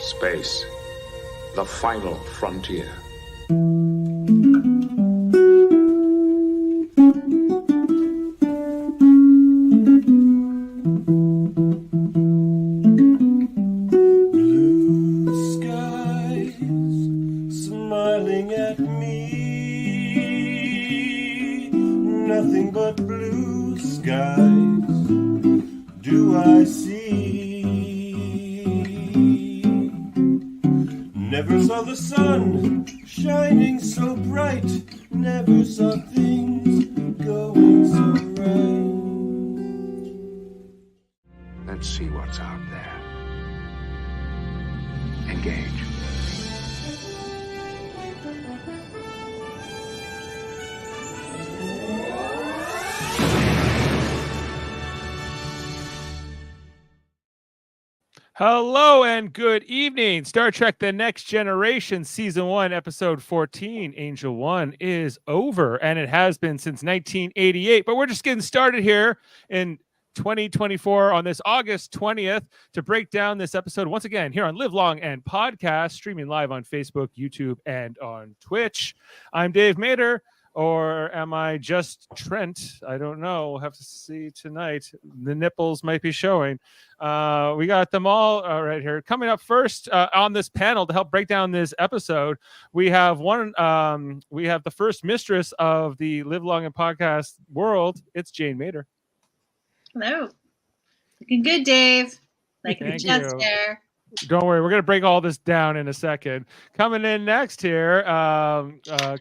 Space, the final frontier. Blue skies smiling at me, nothing but blue skies do I see. Never saw the sun shining so bright, never saw things going so right. Let's see what's out there. Engage. Hello and good evening. Star Trek The Next Generation Season 1, Episode 14, Angel 1 is over, and it has been since 1988. But we're just getting started here in 2024 on this August 20th to break down this episode once again here on Live Long and Podcast, streaming live on Facebook, YouTube, and on Twitch. I'm Dave Mader. Or am I just Trent? I don't know. We'll have to see tonight. The nipples might be showing. We got them all right here. Coming up first on this panel to help break down this episode, we have we have the first mistress of the Live Long and Podcast world. It's Jane Mader. Hello. Looking good, Dave. Like the Thank chest you. hair. Don't worry, we're going to break all this down in a second. Coming in next here,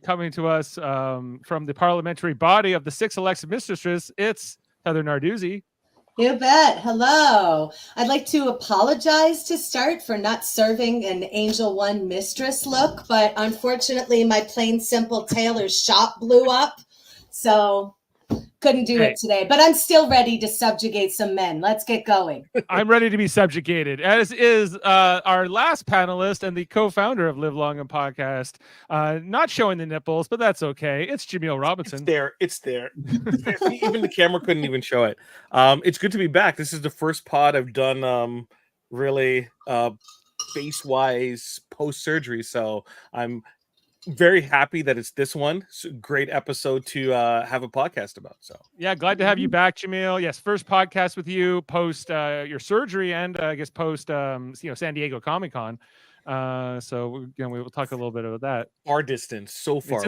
coming to us from the parliamentary body of the 6 elected mistresses, it's Heather Narduzzi. You bet. Hello. I'd like to apologize to start for not serving an Angel One mistress look, but unfortunately my plain simple tailor's shop blew up, so couldn't do it today. But I'm still ready to subjugate some men. Let's get going. I'm ready to be subjugated, as is our last panelist and the co-founder of Live Long and Podcast. Not showing the nipples, but that's okay. It's Jaemeel Robinson. It's there. Even the camera couldn't even show it. It's good to be back. This is the first pod I've done really face-wise post-surgery, so I'm very happy that it's this one. It's a great episode to have a podcast about. So yeah, glad to have you back, Jaemeel. Yes, first podcast with you post your surgery and I guess post San Diego Comic-Con. So we will talk a little bit about that. Far distance, so far. Far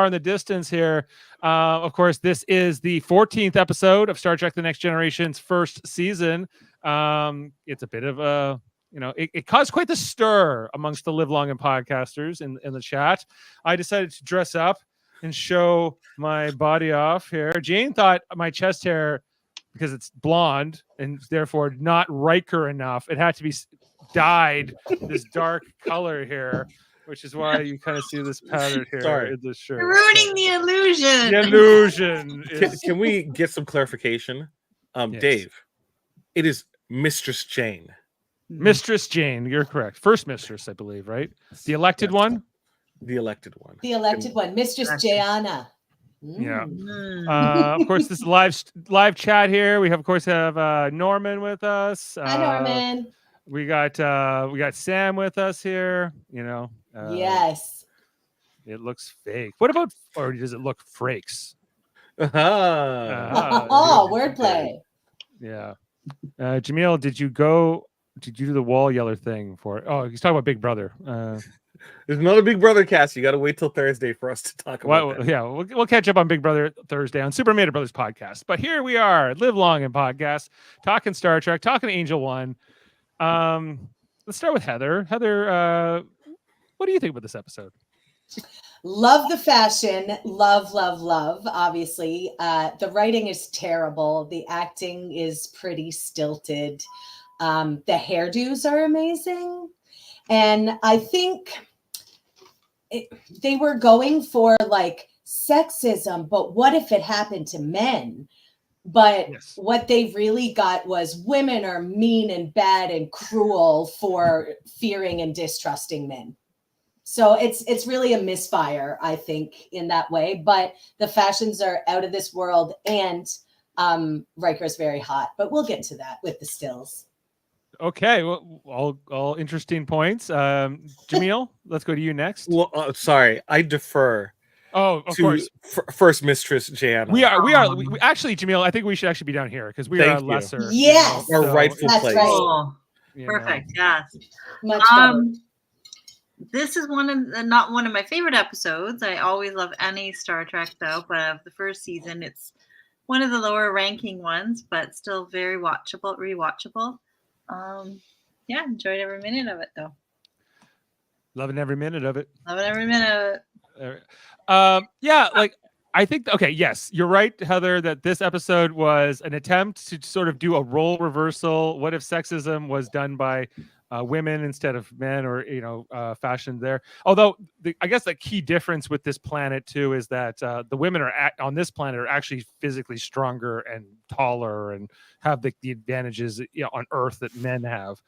in the distance here. Of course, this is the 14th episode of Star Trek: The Next Generation's first season. It's a bit of a it caused quite the stir amongst the Live Long and Podcasters in the chat. I decided to dress up and show my body off here. Jane thought my chest hair, because it's blonde and therefore not Riker enough, it had to be dyed this dark color here, which is why you kind of see this pattern here in the shirt. You're ruining the illusion. The illusion. Can we get some clarification? Yes. Dave, it is Mistress Jane. Mistress Jane, you're correct. First mistress, I believe, right? The elected one? The elected one. The elected one, Mistress Jayana. Yeah. Of course, this is live chat here. We of course have Norman with us. Hi, Norman. We got Sam with us here. Yes. It looks fake. What about, or does it look frakes? Wordplay. Yeah. Jaemeel, did you do the wall yeller thing for it? Oh, he's talking about Big Brother. There's another Big Brother cast. You got to wait till Thursday for us to talk about that. Yeah, we'll catch up on Big Brother Thursday on Super Mader Brothers podcast. But here we are, Live Long and Podcast, talking Star Trek, talking Angel One. Let's start with Heather. Heather, what do you think about this episode? Love the fashion. Love, obviously. The writing is terrible. The acting is pretty stilted. The hairdos are amazing. And I think they were going for like sexism, but what if it happened to men? But yes. What they really got was women are mean and bad and cruel for fearing and distrusting men. So it's really a misfire, I think, in that way. But the fashions are out of this world, and Riker's very hot. But we'll get to that with the stills. Okay, well, all interesting points. Jaemeel, let's go to you next. Well, sorry, I defer Oh, of to course. First Mistress Jana. We actually, Jaemeel, I think we should actually be down here because we are Thank you. lesser. Yes. Our rightful That's place. right. Oh, you know. perfect. Yes. Much better. This is not one of my favorite episodes. I always love any Star Trek though, but of the first season, it's one of the lower ranking ones, but still very rewatchable. Yeah, enjoyed every minute of it though. Loving every minute of it. Loving every minute of it. Yeah, like I think okay, yes, you're right, Heather, that this episode was an attempt to sort of do a role reversal. What if sexism was done by women instead of men, or fashioned there? Although I guess the key difference with this planet too is that the women on this planet are actually physically stronger and taller and have the advantages on Earth that men have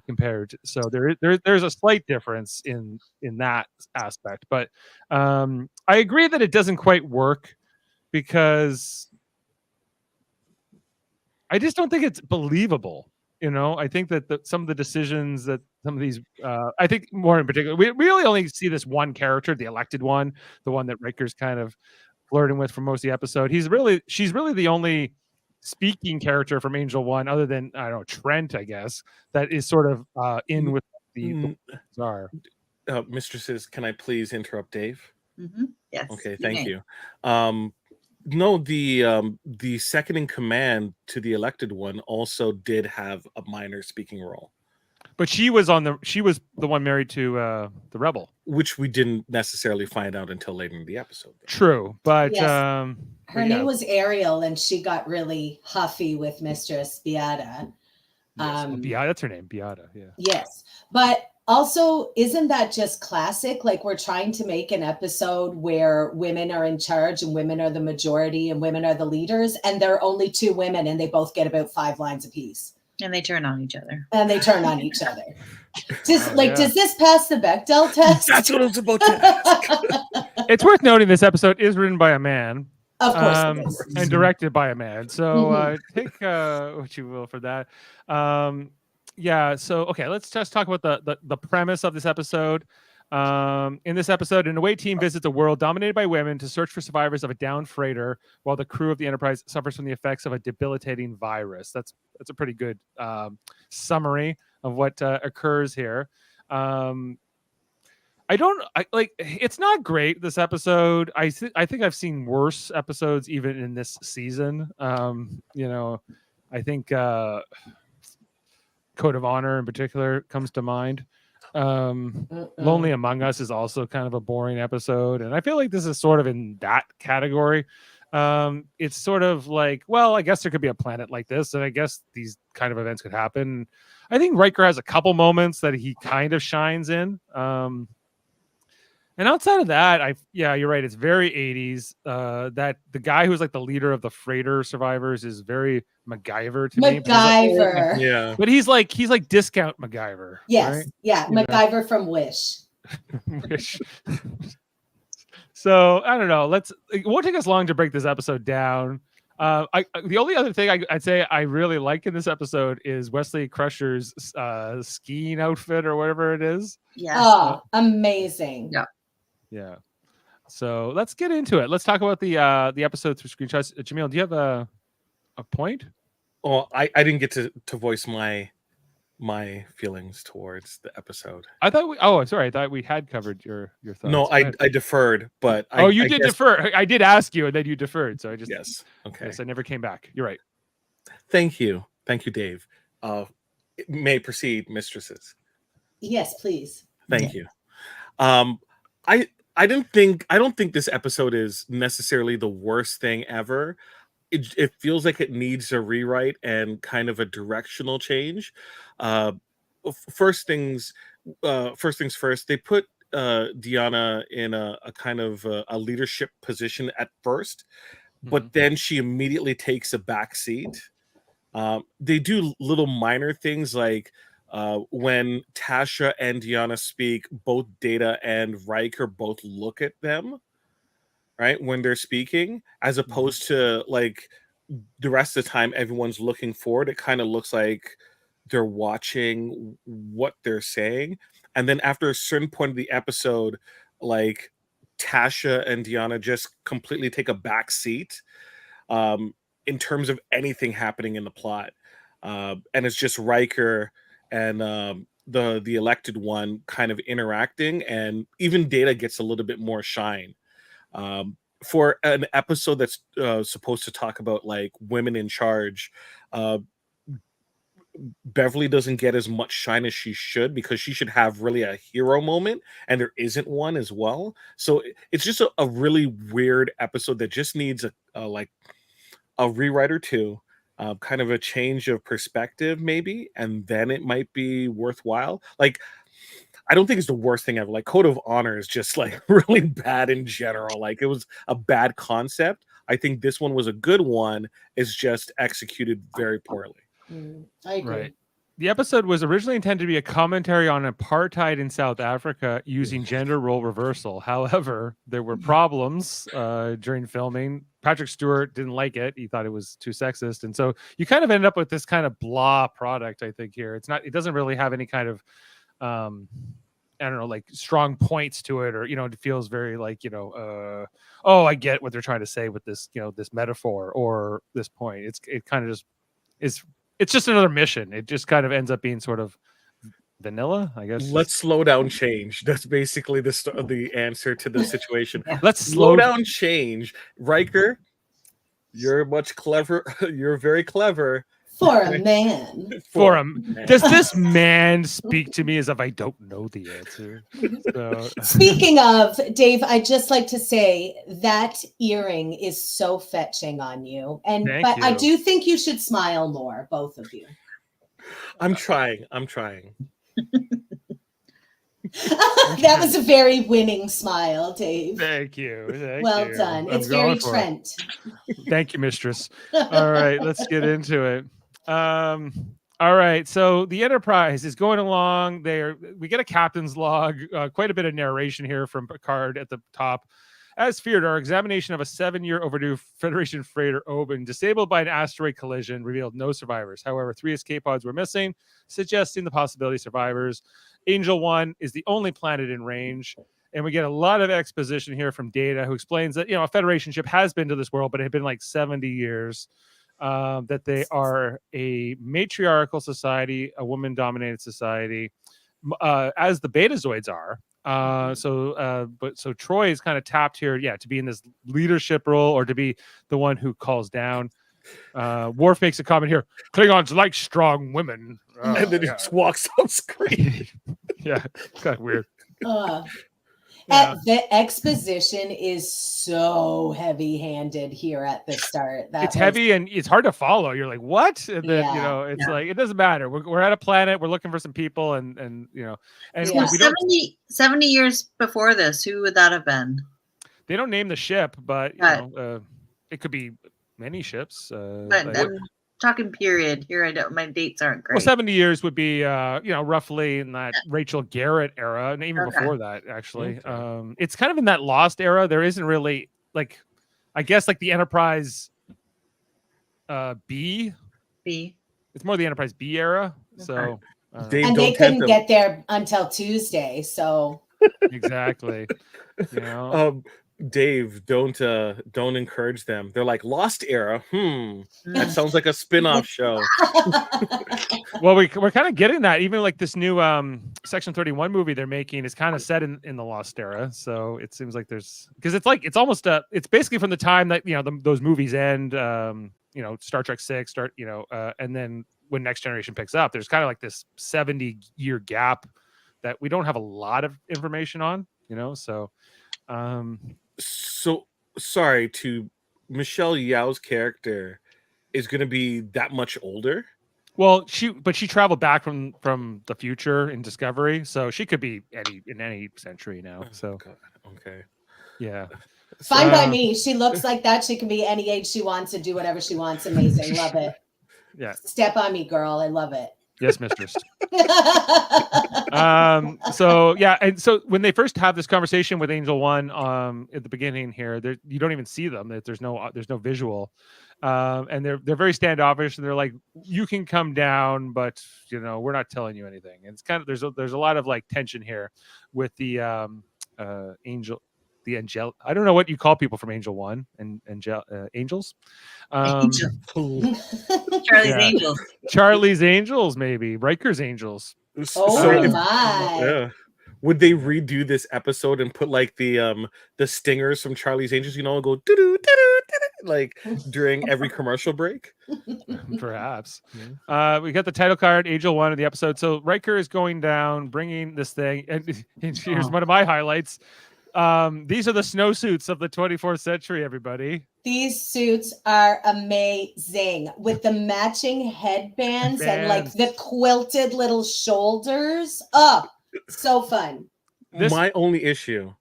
compared. So there's a slight difference in that aspect, but I agree that it doesn't quite work because I just don't think it's believable. I think that some of the decisions that some of these, I think more in particular, we really only see this one character, the elected one, the one that Riker's kind of flirting with for most of the episode. She's really the only speaking character from Angel One, other than I don't know Trent, I guess, that is sort of in with the czar. Mistresses, can I please interrupt Dave? Mm-hmm. Yes. Okay, thank you. No, the second in command to the elected one also did have a minor speaking role, but she was the one married to the rebel, which we didn't necessarily find out until later in the episode. True, but Yes. her name was Ariel, and she got really huffy with Mistress Beata. Beata, that's her name, Beata. Yeah. Yes, but also, isn't that just classic? Like, we're trying to make an episode where women are in charge and women are the majority and women are the leaders, and there are only two women and they both get about 5 lines apiece. And they turn on each other. Does this pass the Bechdel test? That's what I was about to ask. It's worth noting this episode is written by a man. Of course it is. And directed by a man. So take what you will for that. Yeah, so okay, let's just talk about the premise of this episode. In this episode, an away team visits a world dominated by women to search for survivors of a downed freighter, while the crew of the Enterprise suffers from the effects of a debilitating virus. That's a pretty good summary of what occurs here. It's not great, this episode. I think I've seen worse episodes even in this season. I think Code of Honor in particular comes to mind. Lonely Among Us is also kind of a boring episode, and I feel like this is sort of in that category. It's sort of like, well, I guess there could be a planet like this, and I guess these kind of events could happen. I think Riker has a couple moments that he kind of shines in. And outside of that, you're right. It's very 80s. That the guy who's like the leader of the freighter survivors is very MacGyver to me. MacGyver. Yeah. But he's like discount MacGyver. Yes. Right? Yeah. MacGyver from Wish. Wish. So I don't know. It won't take us long to break this episode down. The only other thing I'd say I really like in this episode is Wesley Crusher's skiing outfit or whatever it is. Yeah. Oh, amazing. Yeah. Yeah. So let's get into it. Let's talk about the episode through screenshots. Jaemeel, do you have a point? Well, I didn't get to voice my feelings towards the episode. I thought we had covered your thoughts. No, I deferred, but you did defer. I did ask you, and then you deferred. So I just yes. Okay. Yes, I never came back. You're right. Thank you, Dave. May proceed, mistresses. Yes, please. Thank you. I don't think this episode is necessarily the worst thing ever. It feels like it needs a rewrite and kind of a directional change. First things first. They put Deanna in a kind of a leadership position at first, but then she immediately takes a back seat. They do little minor things like when Tasha and Deanna speak, both Data and Riker both look at them, right, when they're speaking, as opposed to like the rest of the time everyone's looking forward. It kind of looks like they're watching what they're saying, and then after a certain point of the episode, like Tasha and Deanna just completely take a back seat in terms of anything happening in the plot, and it's just Riker and the elected one kind of interacting, and even Data gets a little bit more shine for an episode that's supposed to talk about like women in charge. Beverly doesn't get as much shine as she should, because she should have really a hero moment, and there isn't one as well. So it's just a really weird episode that just needs a rewrite or two, kind of a change of perspective maybe, and then it might be worthwhile. Like, I don't think it's the worst thing ever. Like, Code of Honor is just like really bad in general. Like, it was a bad concept. I think this one was a good one. It's just executed very poorly. I agree. Right. The episode was originally intended to be a commentary on apartheid in South Africa using gender role reversal. However, there were problems during filming. Patrick Stewart didn't like it. He thought it was too sexist. And so you kind of end up with this kind of blah product, I think, here. It doesn't really have any kind of, I don't know, like strong points to it, or, it feels very like, oh, I get what they're trying to say with this, this metaphor or this point. It kind of just is. It's just another mission. It just kind of ends up being sort of vanilla, I guess. Let's slow down change. That's basically the answer to the situation. Let's slow down change. Riker, you're much clever. You're very clever. For a man. Does this man speak to me as if I don't know the answer? So. Speaking of, Dave, I'd just like to say that earring is so fetching on you. But I do think you should smile more, both of you. I'm trying. That was a very winning smile, Dave. Thank you. Well done. It's very Trent. Thank you, mistress. All right, let's get into it. All right, so the Enterprise is going along. We get a captain's log, quite a bit of narration here from Picard at the top. As feared, our examination of a 7-year overdue Federation freighter Oban, disabled by an asteroid collision, revealed no survivors. However, 3 escape pods were missing, suggesting the possibility of survivors. Angel 1 is the only planet in range. And we get a lot of exposition here from Data, who explains that, a Federation ship has been to this world, but it had been like 70 years. That they are a matriarchal society, a woman-dominated society, as the Betazoids are. So Troy is kind of tapped here, to be in this leadership role, or to be the one who calls down. Worf makes a comment here: Klingons like strong women, and then he just walks off screen. Yeah, kind of weird. The exposition is so heavy-handed here at the start. It's heavy and it's hard to follow. You're like, what? And then it's like, it doesn't matter. We're at a planet. We're looking for some people, and 70 years before this, who would that have been? They don't name the ship, but it could be many ships. But talking period here, my dates aren't great. Well, 70 years would be roughly in that Rachel Garrett era, and even before that, actually. Okay. It's kind of in that Lost era. There isn't really, like, I guess, like the Enterprise B. It's more the Enterprise B era. Okay. So and they couldn't get there until Tuesday, so exactly. Dave, don't encourage them. They're like, Lost Era. That sounds like a spin-off show. Well, we're kind of getting that. Even like this new Section 31 movie they're making is kind of set in the Lost Era. So it seems like because it's almost it's basically from the time that those movies end. Star Trek 6 and then when Next Generation picks up, there's kind of like this 70-year gap that we don't have a lot of information on. So sorry, to Michelle Yeoh's character is going to be that much older. Well, she traveled back from the future in Discovery, so she could be in any century now. So okay, yeah, fine by me. She looks like that. She can be any age she wants and do whatever she wants. Amazing, love it. Yeah, step on me, girl. I love it. Yes, mistress. So yeah, and so when they first have this conversation with Angel One at the beginning here, you don't even see them. There's no visual, and they're very standoffish, and they're like, you can come down, but we're not telling you anything. And it's kind of there's a lot of like tension here with the angel. The angel, I don't know what you call people from Angel One and angels. Charlie's Yeah. Angels. Charlie's Angels, maybe Riker's Angels. Oh if- my. yeah. Would they redo this episode and put like the stingers from Charlie's Angels, go doo doo doo doo like during every commercial break? Perhaps. We got the title card, Angel One of the episode. So Riker is going down, bringing this thing, and here's one of my highlights. These are the snowsuits of the 24th century, everybody. These suits are amazing with the matching headbands and like the quilted little shoulders. Oh, so fun. My only issue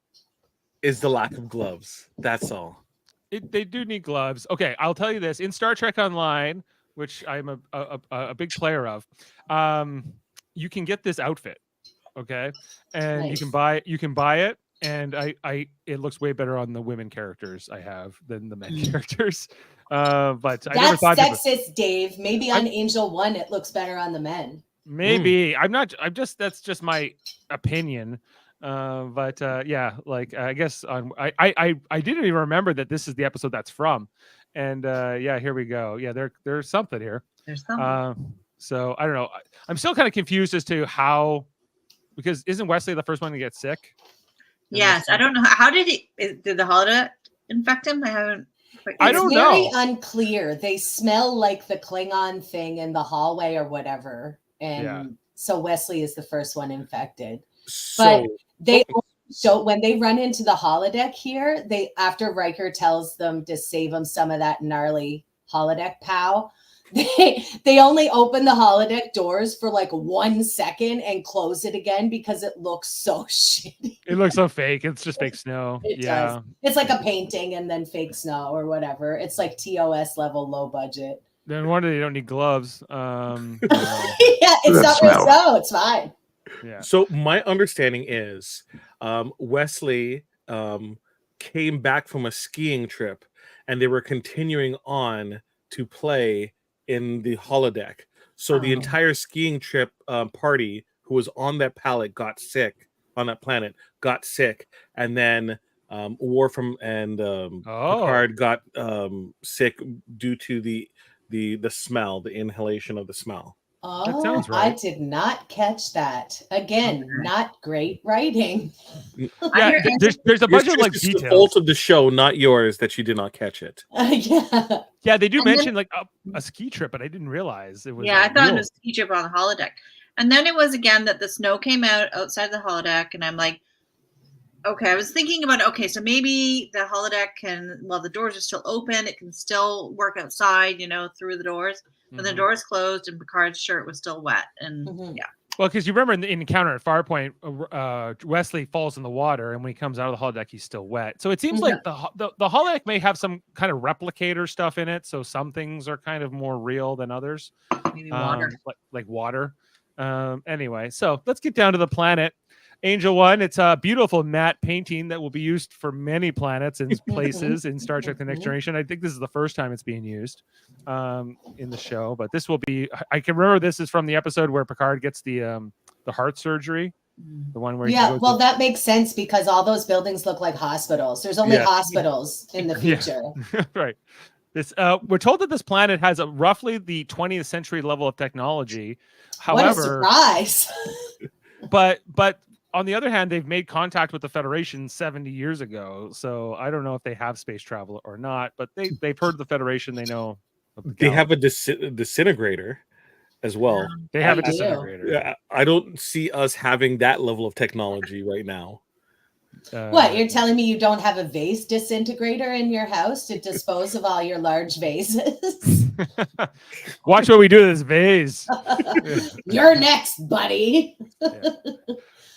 is the lack of gloves. That's all. They do need gloves. Okay, I'll tell you this. In Star Trek Online, which I'm a big player of, you can get this outfit. Okay, and Nice. you can buy it. And it looks way better on the women characters I have than the men characters. But I never That's thought sexist, Dave. Maybe on Angel One it looks better on the men. maybe that's just my opinion. But yeah, like I guess I didn't even remember that this is the episode that's from. And yeah, here we go. Yeah, there's something here. There's something. So I don't know. I'm still kind of confused as to how, because isn't Wesley the first one to get sick? Yes, I don't know. How did did the holodeck infect him? I haven't. I don't It's very know. unclear. They smell like the Klingon thing in the hallway or whatever. And so Wesley is the first one infected. But they so when they run into the holodeck here, after Riker tells them to save them some of that gnarly holodeck pow, they only open the holodeck doors for like 1 second and close it again because it looks so shitty. It looks so fake. It's just fake snow. It does. It's like a painting and then fake snow or whatever. It's like TOS level, low budget. No wonder they don't need gloves. Yeah, it's not real snow. It's fine. Yeah. So my understanding is Wesley came back from a skiing trip and they were continuing on to play in the holodeck. So the entire skiing trip party who was on that planet got sick, and then Worf and Picard got sick due to the smell, the inhalation of the smell. Oh, That sounds right. I did not catch that. Again, not great writing. Yeah, there's a bunch of like It's the details. fault of the show, not yours, that you did not catch it. Yeah. Yeah, they do And mention like a ski trip, but I didn't realize it was. Yeah, I like, thought real. it was a trip on the holodeck. And then it was again that the snow came out outside the holodeck, and I'm like, okay, I was thinking about, so maybe the holodeck the doors are still open, it can still work outside, through the doors. But the doors closed and Picard's shirt was still wet. And yeah. Well, because you remember in the encounter at Farpoint, Wesley falls in the water, and when he comes out of the holodeck, he's still wet. So it seems like the holodeck may have some kind of replicator stuff in it. So some things are kind of more real than others. Maybe water. Like water. Anyway, so let's get down to the planet. Angel One, it's a beautiful matte painting that will be used for many planets and places in Star Trek The Next Generation. I think this is the first time it's being used in the show, but this will be, I can remember this is from the episode where Picard gets the heart surgery, the one where that makes sense because all those buildings look like hospitals. There's only hospitals in the future. Right. This we're told that this planet has roughly the 20th century level of technology. However, what a surprise. but on the other hand, they've made contact with the Federation 70 years ago, so I don't know if they have space travel or not. But they've heard of the Federation. They know. They have a disintegrator as well. They have a disintegrator. Yeah, I don't see us having that level of technology right now. What, you're telling me you don't have a vase disintegrator in your house to dispose of all your large vases? Watch what we do to this vase. You're next, buddy.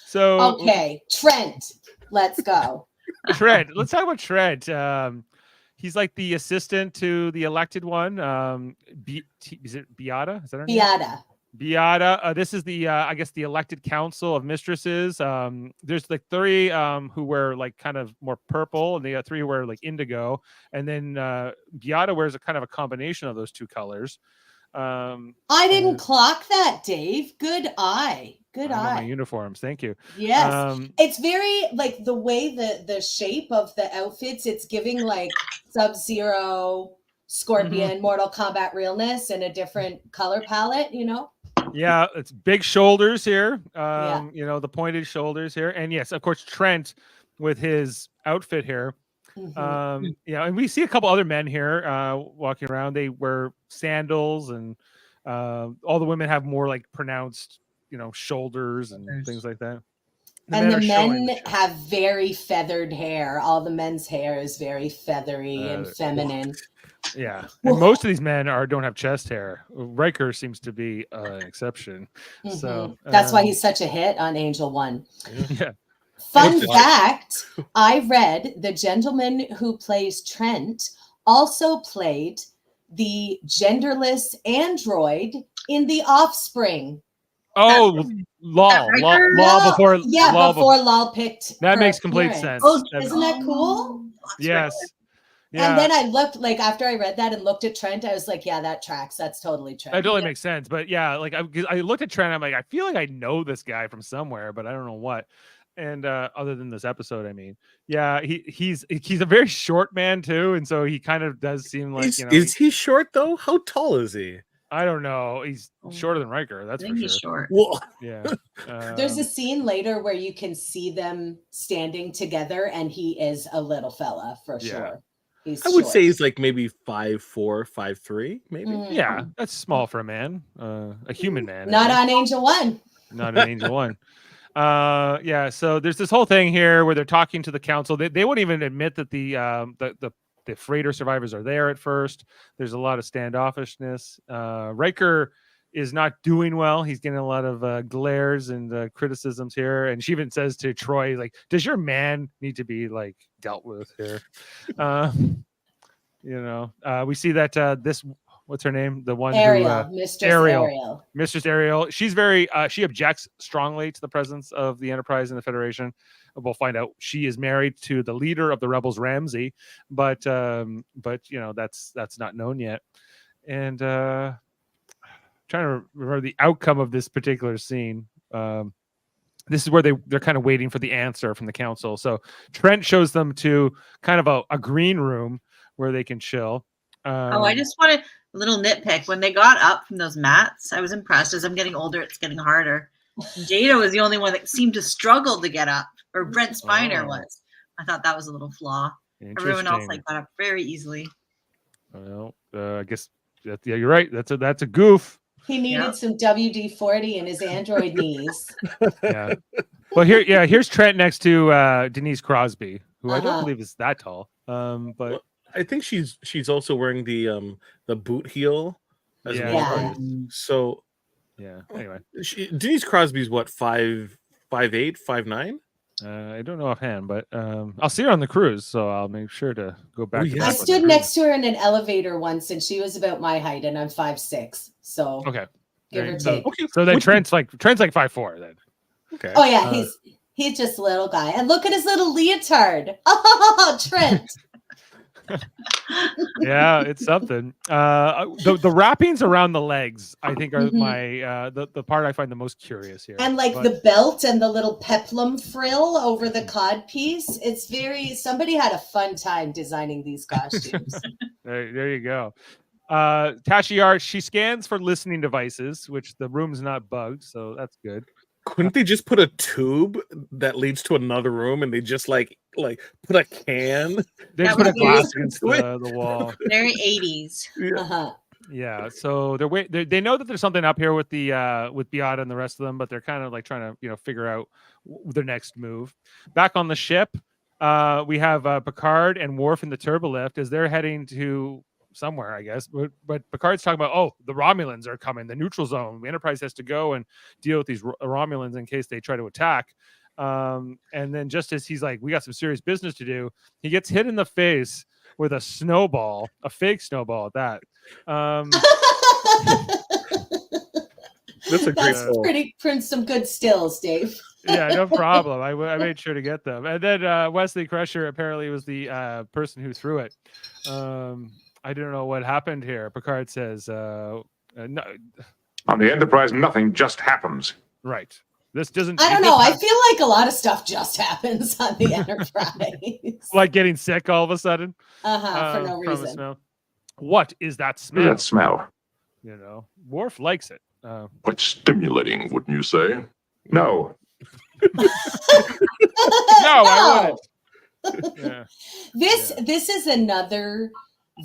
So okay, Trent, let's go. Trent, let's talk about Trent. He's like the assistant to the elected one. Is it Beata? Is that her name? Beata. Beata, this is the I guess the elected council of mistresses. There's like 3 who wear like kind of more purple, and the 3 who wear like indigo, and then Beata wears a kind of a combination of those 2 colors. I didn't clock that, Dave. Good eye. Good I know my eye. uniforms. Thank you. Yes. It's very like the way the shape of the outfits, it's giving like Sub-Zero, Scorpion, Mortal Kombat realness in a different color palette, you know? Yeah, it's big shoulders here. Yeah. You know, the pointed shoulders here. And yes, of course, Trent with his outfit here. Yeah, and we see a couple other men here walking around. They wear sandals, and all the women have more like pronounced, you know, shoulders and things like that. And the men have very feathered hair. All the men's hair is very feathery and feminine. Yeah, and most of these men don't have chest hair. Riker seems to be an exception. So that's why he's such a hit on Angel One. Yeah. Fun fact, I read the gentleman who plays Trent also played the genderless android in The Offspring. Oh, Lal before Lal picked. That makes complete sense. Oh, isn't that cool? Yes. Yeah. And then I looked, like, after I read that and looked at Trent, I was like, yeah, that tracks. That's totally Trent. That totally makes sense. But yeah, like I looked at Trent, I'm like, I feel like I know this guy from somewhere, but I don't know what. And other than this episode, I mean, yeah, he's a very short man too, and so he kind of does seem like, you know. Is he short though? How tall is he? I don't know. He's shorter than Riker. That's for sure. He's short. Well, yeah. There's a scene later where you can see them standing together, and he is a little fella for sure. He's I would short. say he's like maybe 5'4", 5'3", maybe. Yeah, that's small for a man, a human man. Not on Angel One. Not an Angel One. Yeah. So there's this whole thing here where they're talking to the council. They won't even admit that the freighter survivors are there at first. There's a lot of standoffishness. Riker is not doing well. He's getting a lot of glares and criticisms here. And she even says to Troy, like, does your man need to be like dealt with here? You know, we see that this, what's her name? The one Ariel, who, Mistress Ariel. She's very, she objects strongly to the presence of the Enterprise and the Federation. We'll find out she is married to the leader of the rebels, Ramsey, but you know, that's not known yet. And trying to remember the outcome of this particular scene. This is where they're kind of waiting for the answer from the council. So Trent shows them to kind of a green room where they can chill. I just wanted a little nitpick. When they got up from those mats, I was impressed. As I'm getting older, it's getting harder. Jada was the only one that seemed to struggle to get up, or Brent Spiner was. I thought that was a little flaw. Everyone else like got up very easily. Well, I guess yeah, you're right. That's a goof. He needed some WD-40 in his android knees. Yeah. Well, here's Trent next to Denise Crosby, who I don't believe is that tall. But well, I think she's also wearing the boot heel as well. So yeah. Anyway, Denise Crosby's what, 5'8", 5'9"? I don't know offhand, but I'll see her on the cruise, so I'll make sure to go back. I stood next to her in an elevator once, and she was about my height, and I'm 5'6". So okay, give or take. Okay. So then Trent's like 5'4". Then okay. Oh yeah, he's just a little guy, and look at his little leotard. Oh, Trent. Yeah, it's something. The wrappings around the legs, I think, are my the part I find the most curious here. And the belt and the little peplum frill over the cod piece. It's somebody had a fun time designing these costumes. There you go. Tashiar, she scans for listening devices, which the room's not bugged, so that's good. Couldn't they just put a tube that leads to another room, and they just like put a can? They just put a glass against the wall. Very 80s. Yeah. So they know that there's something up here with with Beata and the rest of them, but they're kind of like trying to figure out their next move. Back on the ship, we have Picard and Worf in the turbolift as they're heading to somewhere, I guess, but Picard's talking about, the Romulans are coming, the neutral zone. The Enterprise has to go and deal with these Romulans in case they try to attack. And then just as he's like, we got some serious business to do, he gets hit in the face with a snowball, a fake snowball at that. That's a great That's pull. pretty. Print some good stills, Dave. Yeah, no problem. I made sure to get them. And then Wesley Crusher apparently was the person who threw it. I don't know what happened here. Picard says, no, On the Enterprise, nothing just happens. right. This doesn't. I it don't just know. I hap- feel like a lot of stuff just happens on the Enterprise. like getting sick all of a sudden. For no from a reason. smell. What is that What smell? is that smell? You know, Worf likes it. Quite stimulating, wouldn't you say? No. No, I wouldn't. Yeah. This is another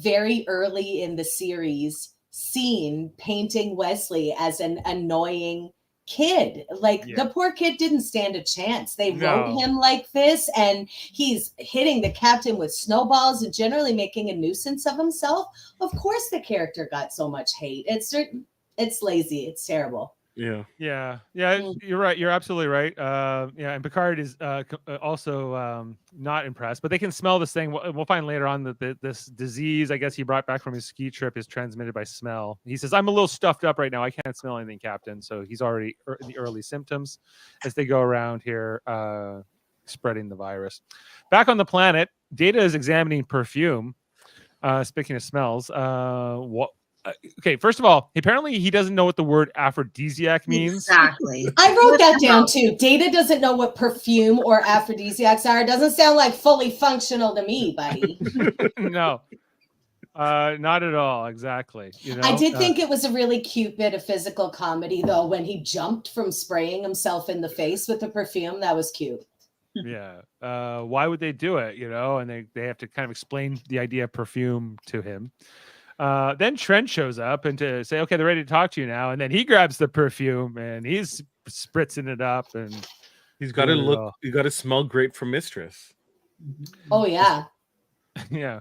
very early in the series scene painting Wesley as an annoying kid. Like Yeah. the poor kid didn't stand a chance. They No. wrote him like this, and he's hitting the captain with snowballs and generally making a nuisance of himself. Of course the character got so much hate. It's lazy. It's terrible. Yeah. Yeah, Mm. you're right. You're absolutely right. Yeah, and Picard is also not impressed, but they can smell this thing. We'll find later on that this disease, I guess he brought back from his ski trip, is transmitted by smell. He says, "I'm a little stuffed up right now. I can't smell anything, Captain." So he's already in the early symptoms as they go around here, spreading the virus. Back on the planet, Data is examining perfume. Speaking of smells, okay, first of all, apparently he doesn't know what the word aphrodisiac means. Exactly. I wrote that down too. Data doesn't know what perfume or aphrodisiacs are. It doesn't sound like fully functional to me, buddy. No, not at all. Exactly. You know, I did think it was a really cute bit of physical comedy, though, when he jumped from spraying himself in the face with the perfume. That was cute. Yeah. Why would they do it? You know, and they have to kind of explain the idea of perfume to him. Then Trent shows up and to say, okay, they're ready to talk to you now. And then he grabs the perfume and he's spritzing it up, and He's got to There we look. go. You got to smell great for Mistress. Oh, yeah. yeah,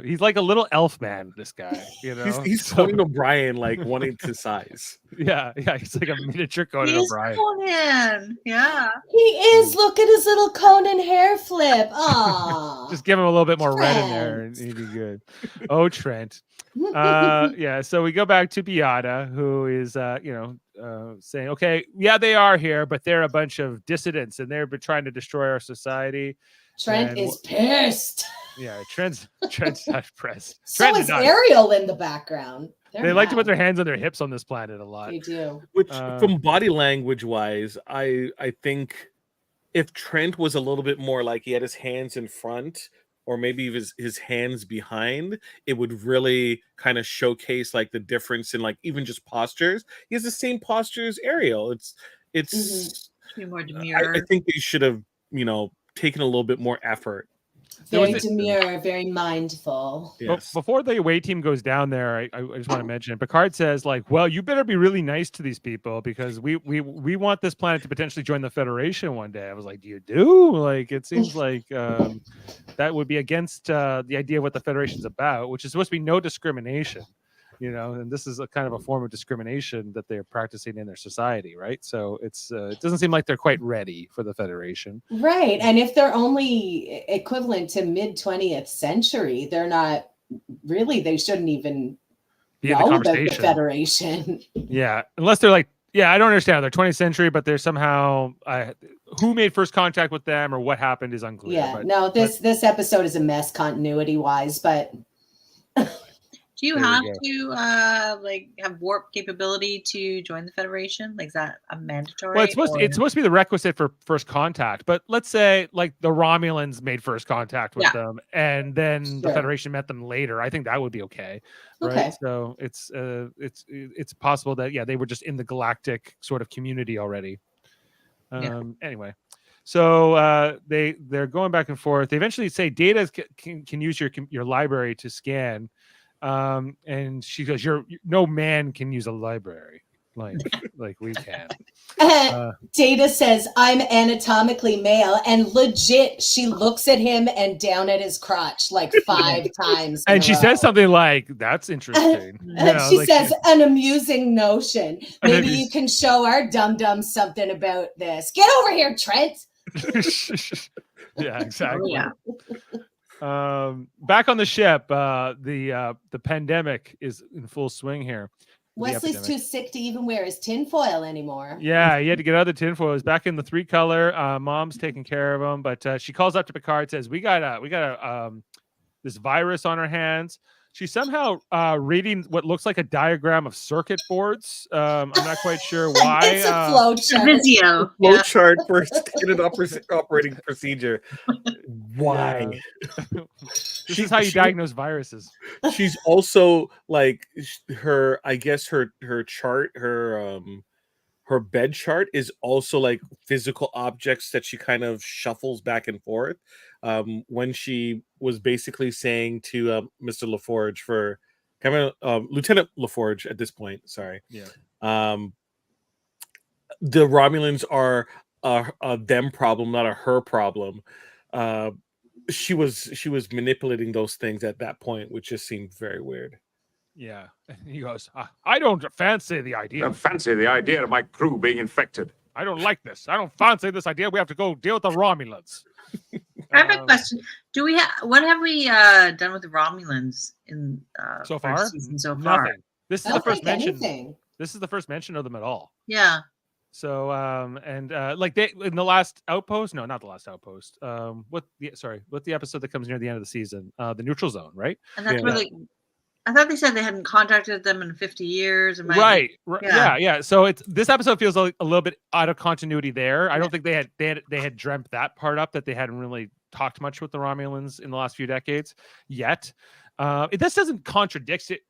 he's like a little elf man. This guy, you know, He's So- Conan O'Brien, like wanting to size. yeah, he's like a miniature Conan He's O'Brien. Conan. Yeah. He is. Look at his little Conan hair flip. Aw. Just give him a little bit more red in there, and he'd be good. Oh, Trent. Yeah, so we go back to Beata, who is saying, okay, yeah, they are here, but they're a bunch of dissidents and they're trying to destroy our society. Trent And is pissed. Yeah, Trent's not pressed. So Trent is did not. Ariel in the background. They like to put their hands on their hips on this planet a lot. They do. Which, Uh, from body language wise, I think if Trent was a little bit more like he had his hands in front, or maybe his hands behind, it would really kind of showcase like the difference in like even just postures. He has the same posture as Ariel. It's Be more demure. I think they should have taken a little bit more effort. Very was demure, very mindful. Yes. Before the away team goes down there, I just want to mention Picard says, like, well, you better be really nice to these people because we want this planet to potentially join the Federation one day. I was like, do you do? Like, it seems like that would be against the idea of what the Federation's about, which is supposed to be no discrimination, and this is a kind of a form of discrimination that they're practicing in their society, right? So it doesn't seem like they're quite ready for the Federation. Right. And if they're only equivalent to mid 20th century, they're not really, they shouldn't even Be in the know about the conversation. Federation. Yeah, unless they're like, yeah, I don't understand. They're 20th century, but they're somehow who made first contact with them or what happened is unclear. Yeah. but, No, this episode is a mess continuity wise, but Do you There we have go. to have warp capability to join the Federation? Like, is that a mandatory? well, it's supposed to be the requisite for first contact. But let's say like the Romulans made first contact with Yeah. them, and then the Sure. Federation met them later. I think that would be okay, right? Okay. So it's possible that they were just in the galactic sort of community already. Yeah. Anyway. So they're going back and forth. They eventually say Data can use your library to scan. And she goes, no man can use a library like we can. Data says, I'm anatomically male. And legit, she looks at him and down at his crotch like 5 times. in And a she row. says something like, that's interesting. And she like, says, an amusing notion. Maybe then you can show our dum-dums something about this. Get over here, Trent. yeah, exactly. yeah. Back on the ship, the pandemic is in full swing here. Wesley's too sick to even wear his tinfoil anymore. Yeah, he had to get out of the tinfoil. He's back in the 3-color. Mom's taking care of him, but she calls up to Picard, says, "We got this virus on our hands." She's somehow reading what looks like a diagram of circuit boards. I'm not quite sure why. It's a flow chart. Visio. Flow chart for standard operating procedure. Why? This is how you diagnose viruses. She's also like her. I guess her chart, her bed chart is also like physical objects that she kind of shuffles back and forth. When she was basically saying to Mr. LaForge for Lieutenant LaForge at this point, sorry. Yeah. The Romulans are a them problem, not a her problem. She was manipulating those things at that point, which just seemed very weird. Yeah. And he goes, "I don't fancy the I idea. don't fancy the idea of my crew being infected. I don't like this. I don't fancy this idea. We have to go deal with the Romulans." I have a question. What have we done with the Romulans in So first far? season so far? Nothing. This is I the don't first think mention. anything. This is the first mention of them at all. Yeah. So like they in the last outpost, no, not the last outpost. What's the episode that comes near the end of the season? The neutral zone, right? And that's Yeah. where I thought they said they hadn't contacted them in 50 years. Right. Yeah. Yeah. So this episode feels like a little bit out of continuity there. I don't think they had dreamt that part up, that they hadn't really talked much with the Romulans in the last few decades yet. This doesn't contradict it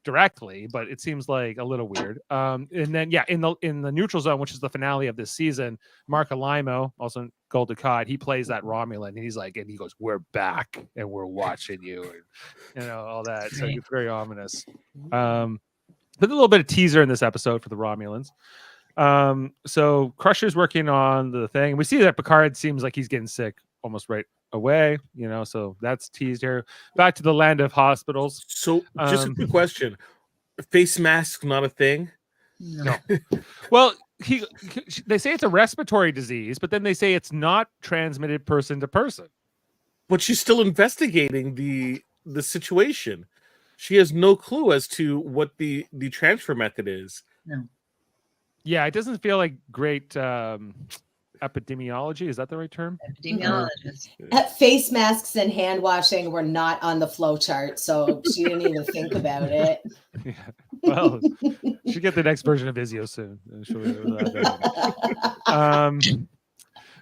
directly, but it seems like a little weird. And then in the neutral zone, which is the finale of this season, Mark Alimo, also Gul Dukat, he plays that Romulan, and he goes, "We're back and we're watching you," and all that. So it's very ominous. But a little bit of teaser in this episode for the Romulans. So Crusher's working on the thing. We see that Picard seems like he's getting sick almost right away, so that's teased here. Back to the land of hospitals. So just a quick question. Face mask not a thing? No. Well, they say it's a respiratory disease, but then they say it's not transmitted person to person. But she's still investigating the situation. She has no clue as to what the transfer method is. No. Yeah, it doesn't feel like great epidemiology. Is that the right term? Epidemiologist. Face masks and hand washing were not on the flow chart, so she didn't even think about it. Yeah. Well, she'll get the next version of Visio soon.